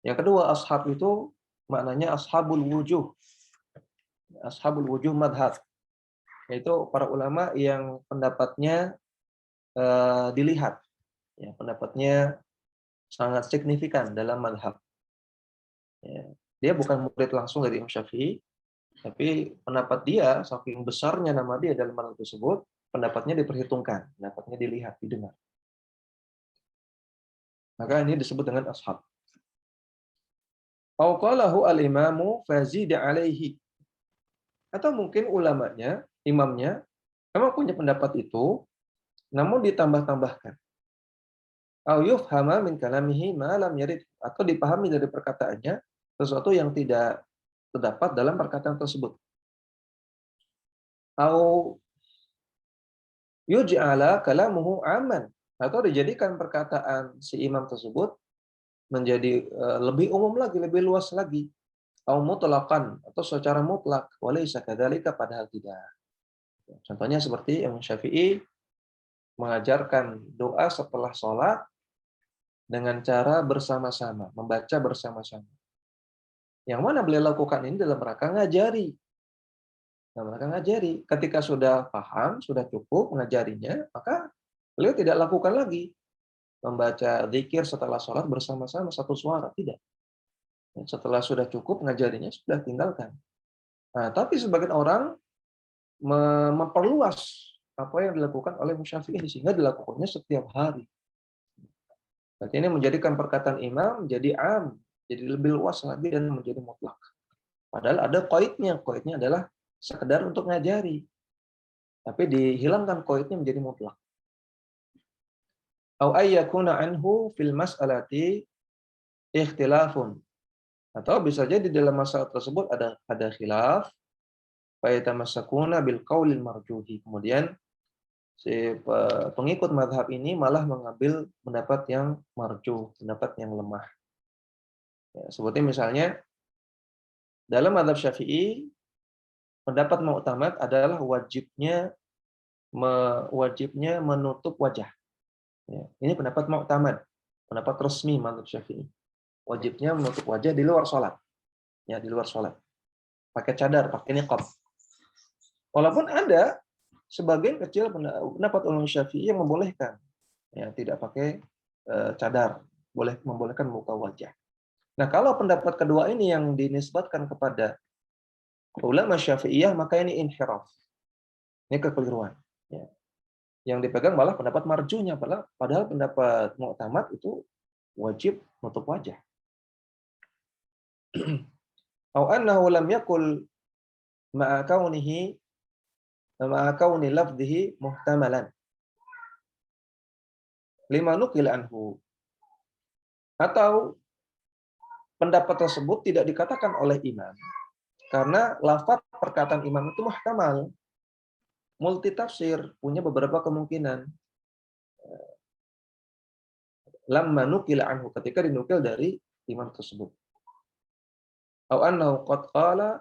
Yang kedua, ashab itu maknanya ashabul wujuh. Ashabul wujuh madhab. Yaitu para ulama yang pendapatnya dilihat. Ya, pendapatnya sangat signifikan dalam madhab. Ya, dia bukan murid langsung dari Imam Syafi'i, tapi pendapat dia, saking besarnya nama dia dalam madhab tersebut, pendapatnya diperhitungkan, pendapatnya dilihat, didengar. Maka ini disebut dengan ashab. Au qalahu al-imamu fazida alaihi. Atau mungkin ulamanya, imamnya, memang punya pendapat itu, namun ditambah-tambahkan. Au yufhama min kalamihi ma lam yarid, atau dipahami dari perkataannya sesuatu yang tidak terdapat dalam perkataan tersebut. Au yuj'ala kalamuhu aman, atau dijadikan perkataan si imam tersebut menjadi lebih umum lagi, lebih luas lagi. Au mutlaqan, atau secara mutlak, walaysa kadzalika, padahal tidak. Contohnya seperti Imam Syafi'i mengajarkan doa setelah sholat dengan cara bersama-sama, membaca bersama-sama. Yang mana beliau lakukan ini dalam rangka ngajari. Nah, maka ngajari. Ketika sudah paham, sudah cukup mengajarinya, maka beliau tidak lakukan lagi membaca zikir setelah sholat bersama-sama satu suara, tidak. Setelah sudah cukup ngajarinya, sudah tinggalkan. Nah, tapi sebagian orang memperluas apa yang dilakukan oleh Syafi'i sehingga dilakukannya setiap hari. Berarti ini menjadikan perkataan imam menjadi am, jadi lebih luas lagi dan menjadi mutlak. Padahal ada qaidnya. Qaidnya adalah sekedar untuk ngajari. Tapi dihilangkan qaidnya menjadi mutlak. Au ayyakuna anhu fil mas'alati ikhtilafun. Atau bisa jadi dalam masalah tersebut ada khilaf, fa yatamassakuna bil qaulil marjuhi. Kemudian si pengikut mazhab ini malah mengambil pendapat yang marjuh, pendapat yang lemah. Ya, seperti misalnya dalam mazhab Syafi'i, pendapat mu'tamad adalah wajibnya menutup wajah. Ya, ini pendapat mu'tamad, pendapat resmi mazhab Syafi'i. Wajibnya menutup wajah di luar sholat. Ya, di luar sholat. Pakai cadar, pakai niqab. Walaupun ada sebagian kecil pendapat ulama Syafi'i yang membolehkan, ya, tidak pakai cadar, membolehkan buka wajah. Nah, kalau pendapat kedua ini yang dinisbatkan kepada ulama Syafi'iyah, maka ini inhiraf. Ini kekeliruan. Ya. Yang dipegang malah pendapat marjunya, padahal pendapat mu'tamad itu wajib menutup wajah. Au annahu lam yakul ma'a kauni lafdhihi muhtamalan lima nukil anhu. Atau pendapat tersebut tidak dikatakan oleh imam karena lafaz perkataan imam itu muhtamal, multitafsir, punya beberapa kemungkinan. Lamma nukil anhu, ketika dinukil dari imam tersebut. Au annahu qad qala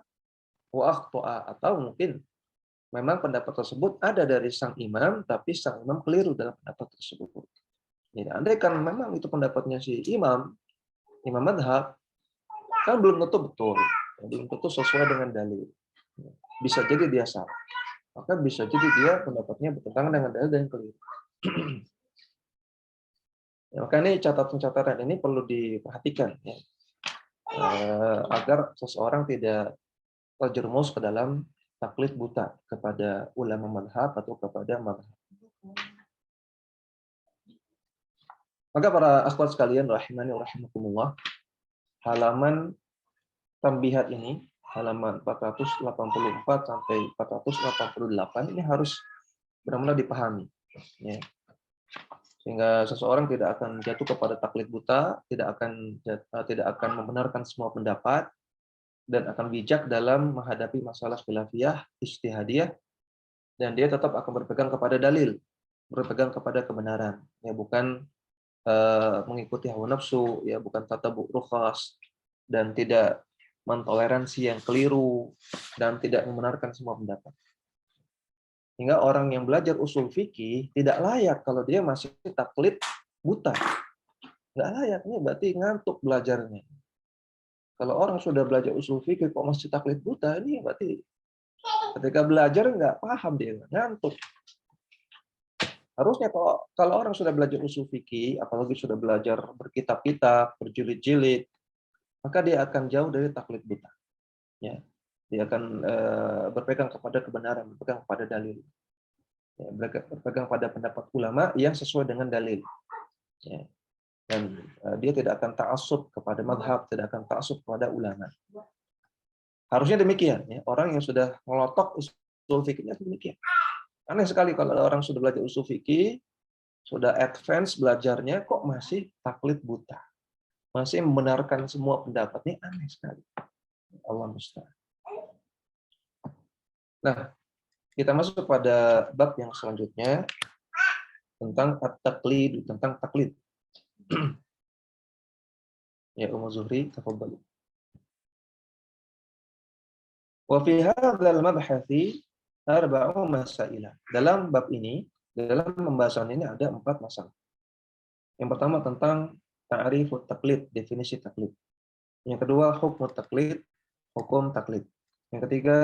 wa akhta'a, atau mungkin memang pendapat tersebut ada dari sang imam, tapi sang imam keliru dalam pendapat tersebut. Jadi andaikan memang itu pendapatnya si imam madhab, kan belum tentu betul, belum tentu sesuai dengan dalil. Bisa jadi dia salah, maka bisa jadi dia pendapatnya bertentangan dengan dalil dan keliru. Ya, maka ini catatan-catatan ini perlu diperhatikan, ya, agar seseorang tidak terjerumus ke dalam taklid buta kepada ulama madhab atau kepada madhab. Maka para akhwat sekalian rahimani wa rahimakumullah, halaman tambihat ini, halaman 484 sampai 488 ini harus benar-benar dipahami, ya. Sehingga seseorang tidak akan jatuh kepada taklid buta, tidak akan membenarkan semua pendapat, dan akan bijak dalam menghadapi masalah khilafiyah, ijtihadiyah, dan dia tetap akan berpegang kepada dalil, berpegang kepada kebenaran, ya, bukan mengikuti hawa nafsu, ya, bukan tatabu rukhas, dan tidak mentoleransi yang keliru, dan tidak membenarkan semua pendapat. Hingga orang yang belajar usul fikih tidak layak kalau dia masih taklid buta. Nggak layak, ini berarti ngantuk belajarnya. Kalau orang sudah belajar usul fikih kok masih taklid buta, ini berarti ketika belajar nggak paham, dia ngantuk. Harusnya kalau orang sudah belajar usul fikih, apalagi sudah belajar berkitab-kitab, berjilid-jilid, maka dia akan jauh dari taklid buta. Ya, dia akan berpegang kepada kebenaran, berpegang kepada dalil, ya, berpegang pada pendapat ulama yang sesuai dengan dalil. Ya. Dan dia tidak akan ta'assub kepada madhab, tidak akan ta'assub kepada ulama. Harusnya demikian. Ya. Orang yang sudah melotok usul fikihnya demikian. Aneh sekali kalau orang sudah belajar usul fikih, sudah advance belajarnya, kok masih taklid buta. Masih membenarkan semua pendapatnya, aneh sekali. Allah musta'an. Nah, kita masuk pada bab yang selanjutnya tentang at-taqlid, tentang taklid. Ya, Ummu Zuhri, tafadhali. Wa fi hadzal mabhathi arba'u masail. Dalam bab ini, dalam pembahasan ini ada 4 masalah. Yang pertama tentang ta'rifut taklid, definisi taklid. Yang kedua hukum taklid, hukum taklid. Yang ketiga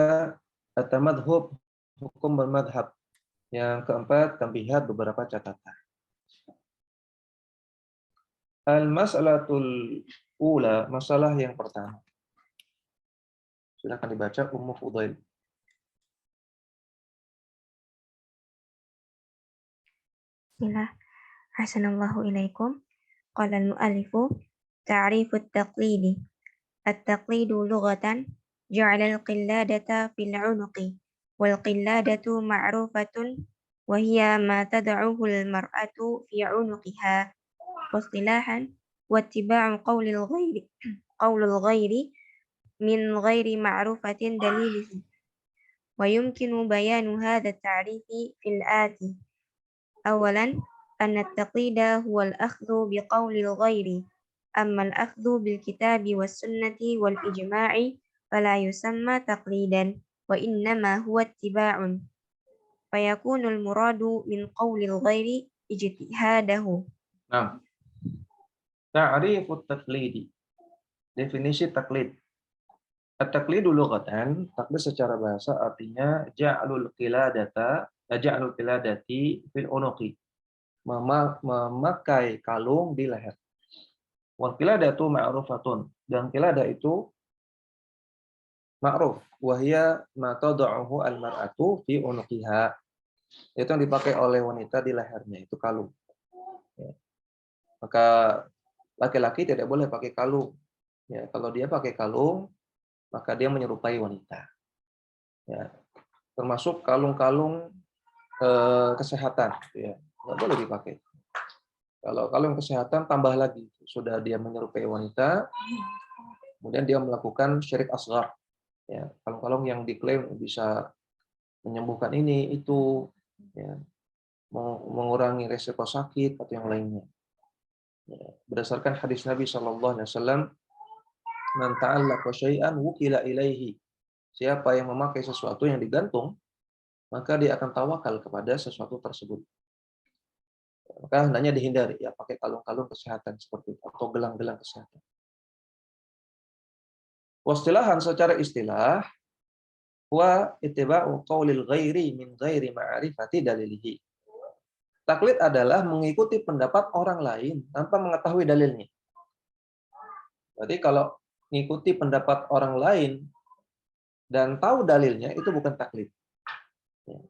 At-tamadhub, hukum bermadhab. Yang keempat, tambihat, beberapa catatan. Al-mas'alatul ula, masalah yang pertama. Silakan dibaca Ummu Fudail. Bismillah. Ahsanallahu ilaikum. Qala al-mu'allifu ta'rifu at-taqlidi. At-taqlidu lughatan ja'ala al-qilladata fil 'unuqi wal qilladatu ma'rufatun wa hiya ma tad'uhu al-mar'atu fi 'unuqiha. Wastilahan wattiba'u qawlil ghairi min ghairi ma'rufatin dalilihi. Wa yumkinu bayanu hadha at-ta'rifi fil ati. Awalan, anna at-taqlida huwa al-akhdhu biqawli al-ghairi. Amma al-akhdhu bil-kitabi was-sunnati wal-ijma'i fala yusamma taqlidan wa innama huwa ittiba'un. Fayakunu al-muradu min qawli al-ghairi ijtihadahu. Nah, ta'rifut taqlidi. Definisi taklid. At-taqlidu lughatan, taklid secara bahasa artinya ja'lul qiladati fil unuqi. Memakai kalung di leher. Wal qiladatu ma'rufatun. Dan qiladah itu ma'ruf. Wahia ma tad'uhu al-mar'atu fi unuqiha. Itu yang dipakai oleh wanita di lehernya, itu kalung. Ya. Maka laki-laki tidak boleh pakai kalung. Ya, kalau dia pakai kalung, maka dia menyerupai wanita. Ya. Termasuk kalung-kalung kesehatan. Ya. Nggak boleh dipakai. Kalau kalung kesehatan tambah lagi. Sudah dia menyerupai wanita, kemudian dia melakukan syirik asghar. Ya. Kalung-kalung yang diklaim bisa menyembuhkan ini, itu, ya. Mengurangi resiko sakit atau yang lainnya. Ya. Berdasarkan hadis Nabi SAW, man ta'allaqa syai'an wukila ilaihi. Siapa yang memakai sesuatu yang digantung, maka dia akan tawakal kepada sesuatu tersebut. Maka hendaknya dihindari, ya, pakai kalung-kalung kesehatan seperti itu atau gelang-gelang kesehatan. Wastilahan, secara istilah, wa ittiba'u qaulil ghairi min ghairi ma'rifati dalilihi. Taklid adalah mengikuti pendapat orang lain tanpa mengetahui dalilnya. Jadi kalau mengikuti pendapat orang lain dan tahu dalilnya, itu bukan taklid. Ya.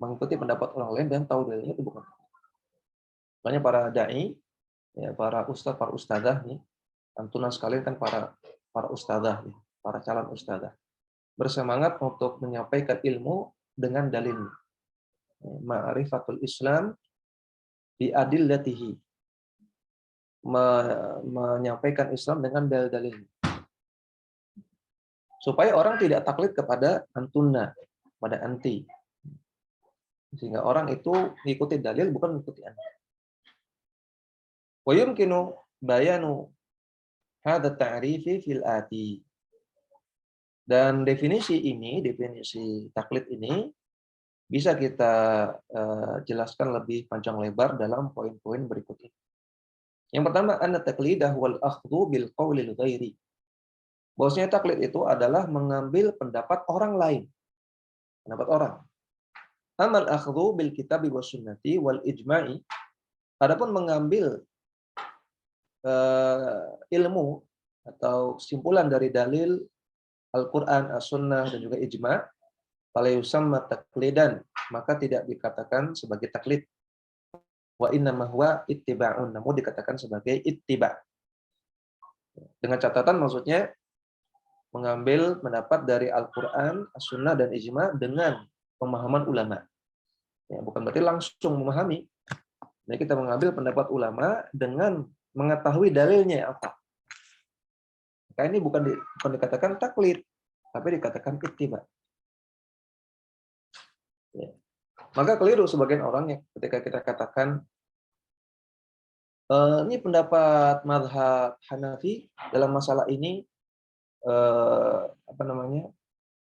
Mengikuti pendapat orang lain dan tahu dalilnya itu bukan taklid. Makanya para dai, ya, para ustadz, para ustadzah nih, antunan sekalian kan para ustadzah, nih, para calon ustadzah, bersemangat untuk menyampaikan ilmu dengan dalil. Ma'rifatul Islam bi adillatihi. Menyampaikan Islam dengan dalil-dalil. Supaya orang tidak taklid kepada antuna, pada anti. Sehingga orang itu mengikuti dalil, bukan mengikuti anti. Wa yumkinu bayanu hadha ta'rifi fil ati. Dan definisi taklid ini bisa kita jelaskan lebih panjang lebar dalam poin-poin berikut ini. Yang pertama, anna taqlidah wal akhdhu bil qaulil ghairi. Bahwasanya taklid itu adalah mengambil pendapat orang lain. Pendapat orang. Amal akhdhu bil kitabi was sunnati wal ijma'i. Adapun mengambil ilmu atau kesimpulan dari dalil Al-Quran, As-Sunnah, dan juga ijma', fala yusamma taqlidan, maka tidak dikatakan sebagai taklid. Wa innama huwa ittiba'un, namun dikatakan sebagai ittiba'. Dengan catatan maksudnya mengambil pendapat dari Al-Quran, As-Sunnah, dan ijma' dengan pemahaman ulama. Ya, bukan berarti langsung memahami. Jadi kita mengambil pendapat ulama dengan mengetahui dalilnya apa. Maka ini bukan dikatakan taklid, tapi dikatakan ittiba'. Ya. Maka keliru sebagian orang yang ketika kita katakan ini pendapat mazhab Hanafi dalam masalah ini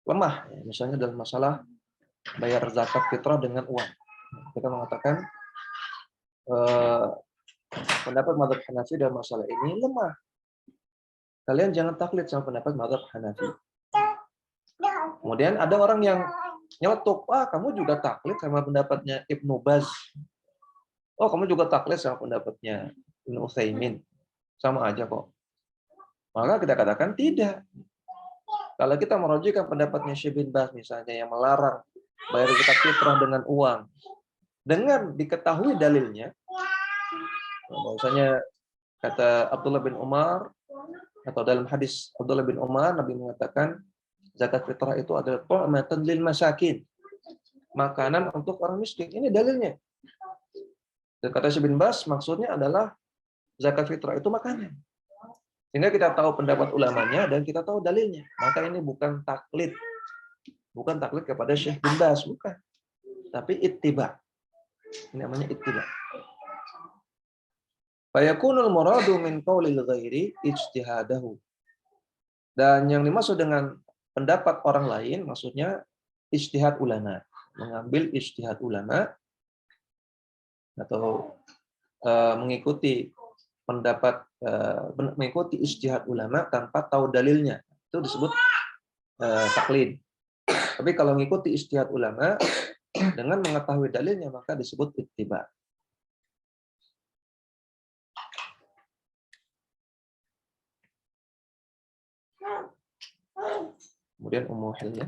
lemah. Ya. Misalnya dalam masalah bayar zakat fitrah dengan uang. Kita mengatakan pendapat mazhab Hanafi dalam masalah ini lemah. Kalian jangan taklid sama pendapat mazhab Hanafi. Kemudian ada orang yang nyelotok, wah kamu juga taklid sama pendapatnya Ibnu Baz. Oh kamu juga taklid sama pendapatnya Ibnu Utsaimin. Sama aja kok. Maka kita katakan tidak. Kalau kita merujukan pendapatnya Syekh bin Baz misalnya yang melarang bayar zakat fitrah dengan uang, dengan diketahui dalilnya, bahwasanya kata Abdullah bin Umar atau dalam hadis Abdullah bin Umar, Nabi mengatakan zakat fitrah itu adalah tu'matan lil masakin, makanan untuk orang miskin. Ini dalilnya. Dan kata Syekh bin Baz maksudnya adalah zakat fitrah itu makanan. Sehingga kita tahu pendapat ulamanya dan kita tahu dalilnya. Maka ini bukan taklid. Bukan taklid kepada Syekh bin Baz, bukan. Tapi ittiba. Ini namanya ittiba. Fayakunul muradu min qaulil ghairi ijtihadahu. Dan yang dimaksud dengan pendapat orang lain maksudnya ijtihad ulama. Mengambil ijtihad ulama atau mengikuti pendapat mengikuti ijtihad ulama tanpa tahu dalilnya, itu disebut taklid. Tapi kalau mengikuti ijtihad ulama dengan mengetahui dalilnya maka disebut ittiba. Kemudian Ummu Hilya.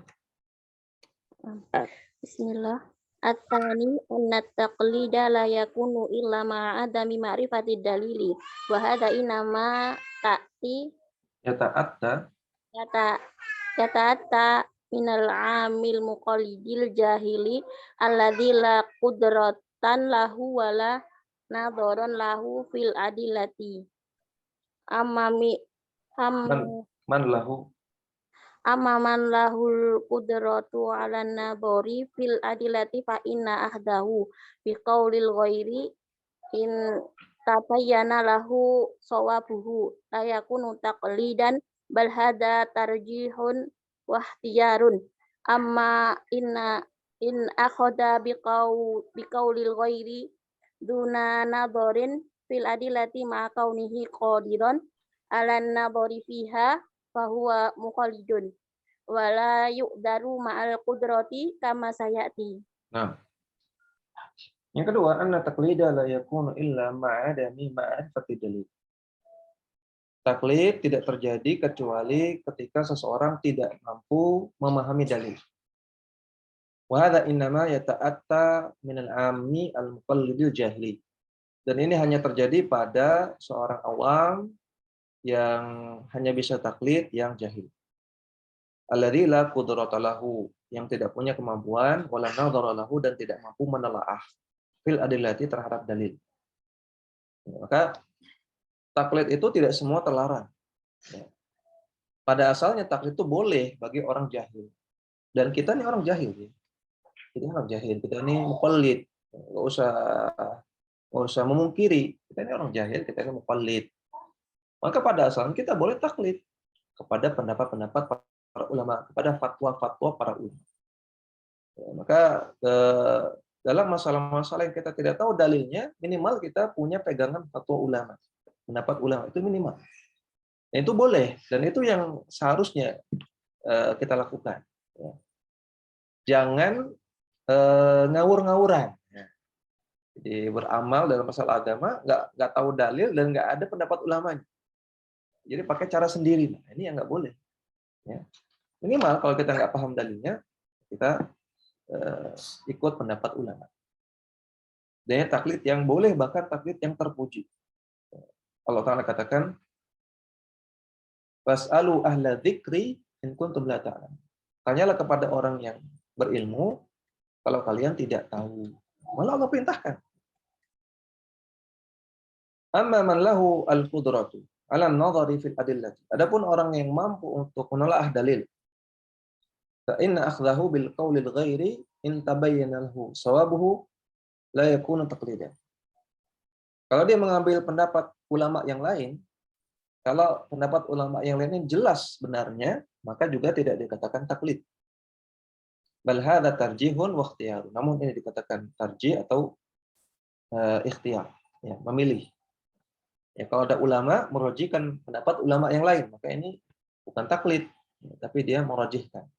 Bismillah. At-tani anna taqlida la yakunu illa ma'a adami ma'rifati dalili wa hadha inama ta'ti Yata'atta yata'atta minal amil muqallidil jahili alladzi la qudratan lahu wala nadharan lahu fil adillati amami man lahu man lahul qudratu 'alan nadhari fil adillati fa inna ahdahu biqaulil ghairi in tabayyana lahu sawabuhu la yakunu taqlidan bal hada tarjihun wa ikhtiyarun amma in akhadha biqaulil ghairi duna nadharin fil adillati ma kaunihi qadiran 'alan nadhari fiha fahuwa muqallidun wala yu'daru ma'al qudrati kama sayati. Nah, yang kedua, anna taqlida la yakunu illa ma'adami ma'rifati dalil. Taklid tidak terjadi kecuali ketika seseorang tidak mampu memahami dalil. Wa hadza innama yata'atta minal 'ammi al-muqallidil jahili. Dan ini hanya terjadi pada seorang awam yang hanya bisa taklid yang jahil. Alladzi la qudrata lahu, yang tidak punya kemampuan, wala nadhara lahu, dan tidak mampu menelaah fil adillati terhadap dalil. Maka taklid itu tidak semua terlarang. Pada asalnya taklid itu boleh bagi orang jahil. Dan kita ini orang jahil. Kita orang jahil, kita ini muqallid. Nggak usah memungkiri. Kita ini orang jahil, kita ini muqallid. Maka pada asalnya kita boleh taklid kepada pendapat-pendapat para ulama, kepada fatwa-fatwa para ulama. Maka dalam masalah-masalah yang kita tidak tahu dalilnya, minimal kita punya pegangan fatwa ulama, pendapat ulama itu minimal. Dan itu boleh, dan itu yang seharusnya kita lakukan. Jangan ngawur-ngawuran. Jadi beramal dalam masalah agama nggak tahu dalil dan nggak ada pendapat ulamanya. Jadi pakai cara sendiri. Nah, ini yang nggak boleh. Ya. Minimal kalau kita nggak paham dalilnya, kita ikut pendapat ulama. Dan taklid yang boleh, bahkan taklid yang terpuji. Allah Ta'ala katakan, "Fas'alu ahla dzikri in kuntum la ta'lamun." Tanyalah kepada orang yang berilmu kalau kalian tidak tahu. Malah Allah perintahkan. Amma man lahu al-qudratu 'ala an-nadhari fil adillati. Adapun orang yang mampu untuk menelaah dalil, fa inna akhdahu bil qaulil ghairi in tabayyana lahu sawabuhu la yakunu taqlidan. Kalau dia mengambil pendapat ulama yang lain, kalau pendapat ulama yang lainnya jelas benarnya, maka juga tidak dikatakan taklid. Bal hadza tarjihun wa ikhtiyar. Namun ini dikatakan tarjih atau ikhtiyar, ya, memilih. Ya, kalau ada ulama merujihkan pendapat ulama yang lain, maka ini bukan taklid, ya, tapi dia merujihkan.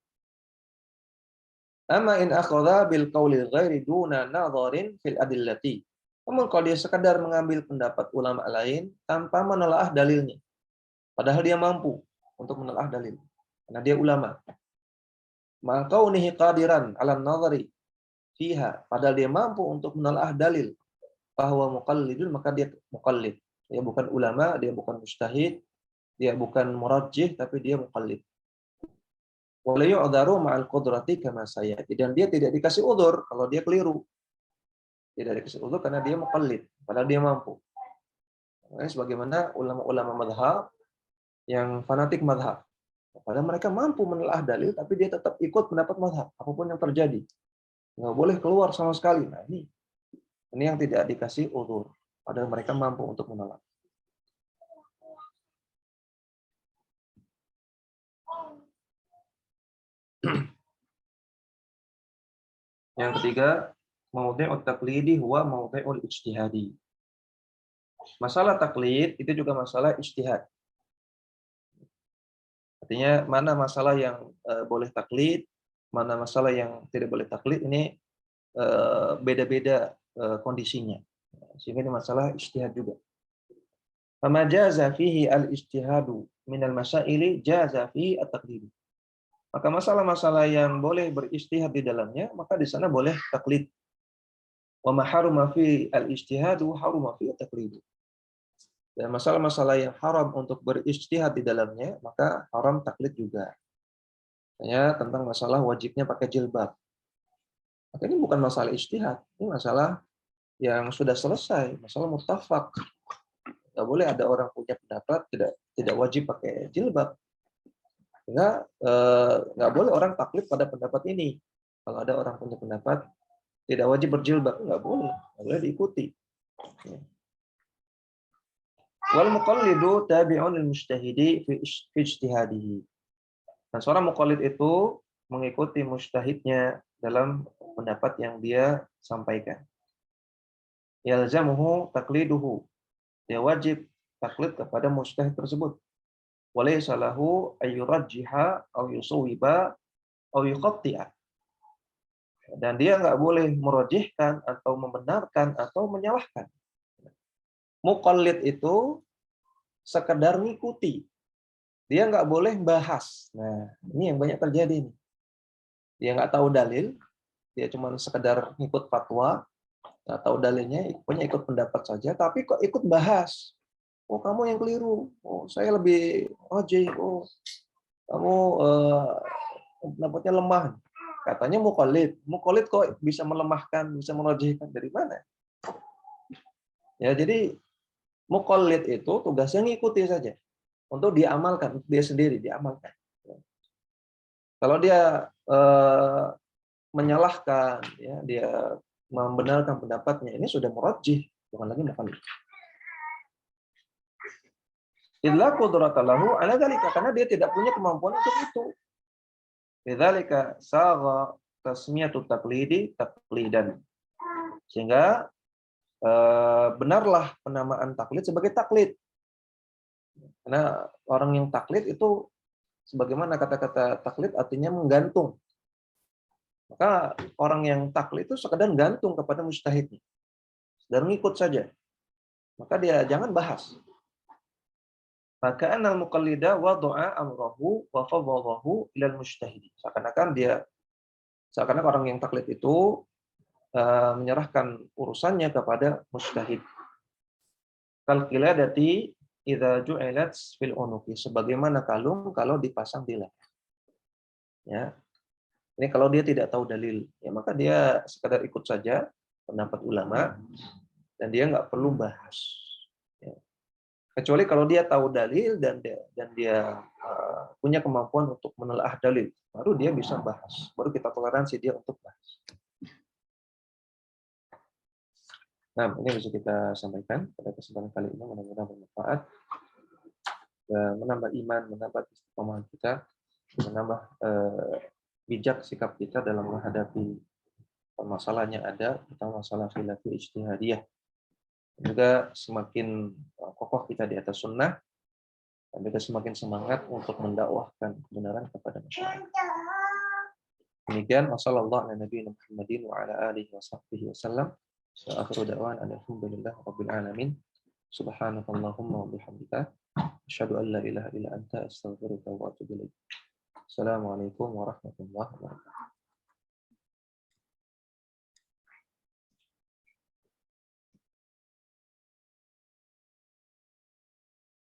Amma in akhadha bil qawli ghairi duna nadharin fil adillati. Namun kalau dia sekadar mengambil pendapat ulama lain tanpa menelaah dalilnya, padahal dia mampu untuk menelaah dalil, karena dia ulama. Maka unihi qadiran ala nadhari fiha, padahal dia mampu untuk menelaah dalil bahwa muqallidun, maka dia muqallid. Dia bukan ulama, dia bukan mujtahid, dia bukan murajjih, tapi dia muqallid. Wala yu'dharu ma'al qudrati kama sayati, dan dia tidak dikasih udzur kalau dia keliru. Tidak dikasih udzur karena dia muqallid, padahal dia mampu. Nah, sebagaimana ulama-ulama madhab yang fanatik madhab. Padahal mereka mampu menelaah dalil, tapi dia tetap ikut pendapat madhab, apapun yang terjadi. Nggak boleh keluar sama sekali. Nah, ini yang tidak dikasih udzur. Padahal mereka mampu untuk menolak. Yang ketiga, maudhi'ut taqlidi huwa maudhi'ul ijtihadi. Masalah taklid itu juga masalah ijtihad. Artinya mana masalah yang boleh taklid, mana masalah yang tidak boleh taklid, ini beda-beda kondisinya. Sehingga ini masalah ijtihad juga. Fama jaza fihi al-ijtihadu minal masaili jaza fihi at-taqlid. Maka masalah-masalah yang boleh berijtihad di dalamnya, maka di sana boleh taklid. Wa ma haruma fi al-ijtihadu haruma fi at-taqlid. Dan masalah-masalah yang haram untuk berijtihad di dalamnya, maka haram taklid juga. Misalnya tentang masalah wajibnya pakai jilbab. Maka ini bukan masalah ijtihad, ini masalah yang sudah selesai, masalah muttafaq. Nggak boleh ada orang punya pendapat tidak wajib pakai jilbab. Nggak boleh orang taklid pada pendapat ini. Kalau ada orang punya pendapat tidak wajib berjilbab, nggak boleh diikuti. Wal muqallidu tabi'un lil mujtahidi fi ijtihadihi. Nah, seorang muqallid itu mengikuti mujtahidnya dalam pendapat yang dia sampaikan. Yalzamuhu taqliduhu. Dia wajib taklid kepada mujtahid tersebut. Walaysa lahu ayyurajjiha aw yusawwiba aw yuqatti'a. Dan dia nggak boleh merajihkan atau membenarkan atau menyalahkan. Muqallid itu sekedar ngikuti. Dia nggak boleh bahas. Nah, ini yang banyak terjadi nih. Dia nggak tahu dalil, dia cuma sekedar ngikut fatwa, nggak tahu dalilnya, pokoknya ikut pendapat saja, tapi kok ikut bahas. Oh, kamu yang keliru. Oh, saya lebih rajih. Oh, kamu pendapatnya lemah. Katanya muqallid. Muqallid kok bisa melemahkan, bisa merajihkan, dari mana? Ya, jadi muqallid itu tugasnya ngikuti saja. Untuk diamalkan, dia sendiri diamalkan. Kalau dia menyalahkan, ya, dia membenarkan pendapatnya, ini sudah murajih, bukan lagi muqallid. Illa qudratalahu ala dzalika, karena dia tidak punya kemampuan untuk itu. Lidzalika sagha tasmiyatu taqlidi taqlidan. Sehingga benarlah penamaan taklid sebagai taklid. Karena orang yang taklid itu sebagaimana kata-kata taklid artinya menggantung. Maka orang yang taklid itu sekadar gantung kepada mujtahidnya. Dan ngikut saja. Maka dia jangan bahas. Maka anal muqallida wada'a amrahu wa fawwadahu ilal mujtahid. Seakan-akan orang yang taklid itu menyerahkan urusannya kepada mujtahid. Kal qiladati idza ju'ilat fil unuqi, sebagaimana kalung kalau dipasang di leher. Ya. Ini kalau dia tidak tahu dalil, ya maka dia sekadar ikut saja pendapat ulama dan dia nggak perlu bahas. Ya. Kecuali kalau dia tahu dalil dan dia punya kemampuan untuk menelaah dalil, baru dia bisa bahas. Baru kita toleransi dia untuk bahas. Nah, ini bisa kita sampaikan pada kesempatan kali ini, mudah-mudahan bermanfaat, menambah iman, menambah istiqomah kita, menambah bijak sikap kita dalam menghadapi permasalahan yang ada, terutama masalah khilafi ijtihadiyah. Juga semakin kokoh kita di atas sunnah, dan juga semakin semangat untuk mendakwahkan kebenaran kepada masyarakat. Demikian wasallallahu ala nabiyina Muhammadin wa ala alihi wa sahbihi wasallam. Wa akhiru da'wana alhamdulillah rabbil alamin. Subhanakallahumma wa bihamdika asyhadu an la ilaha illa anta astaghfiruka wa atubu ilaik. Assalamualaikum warahmatullahi wabarakatuh.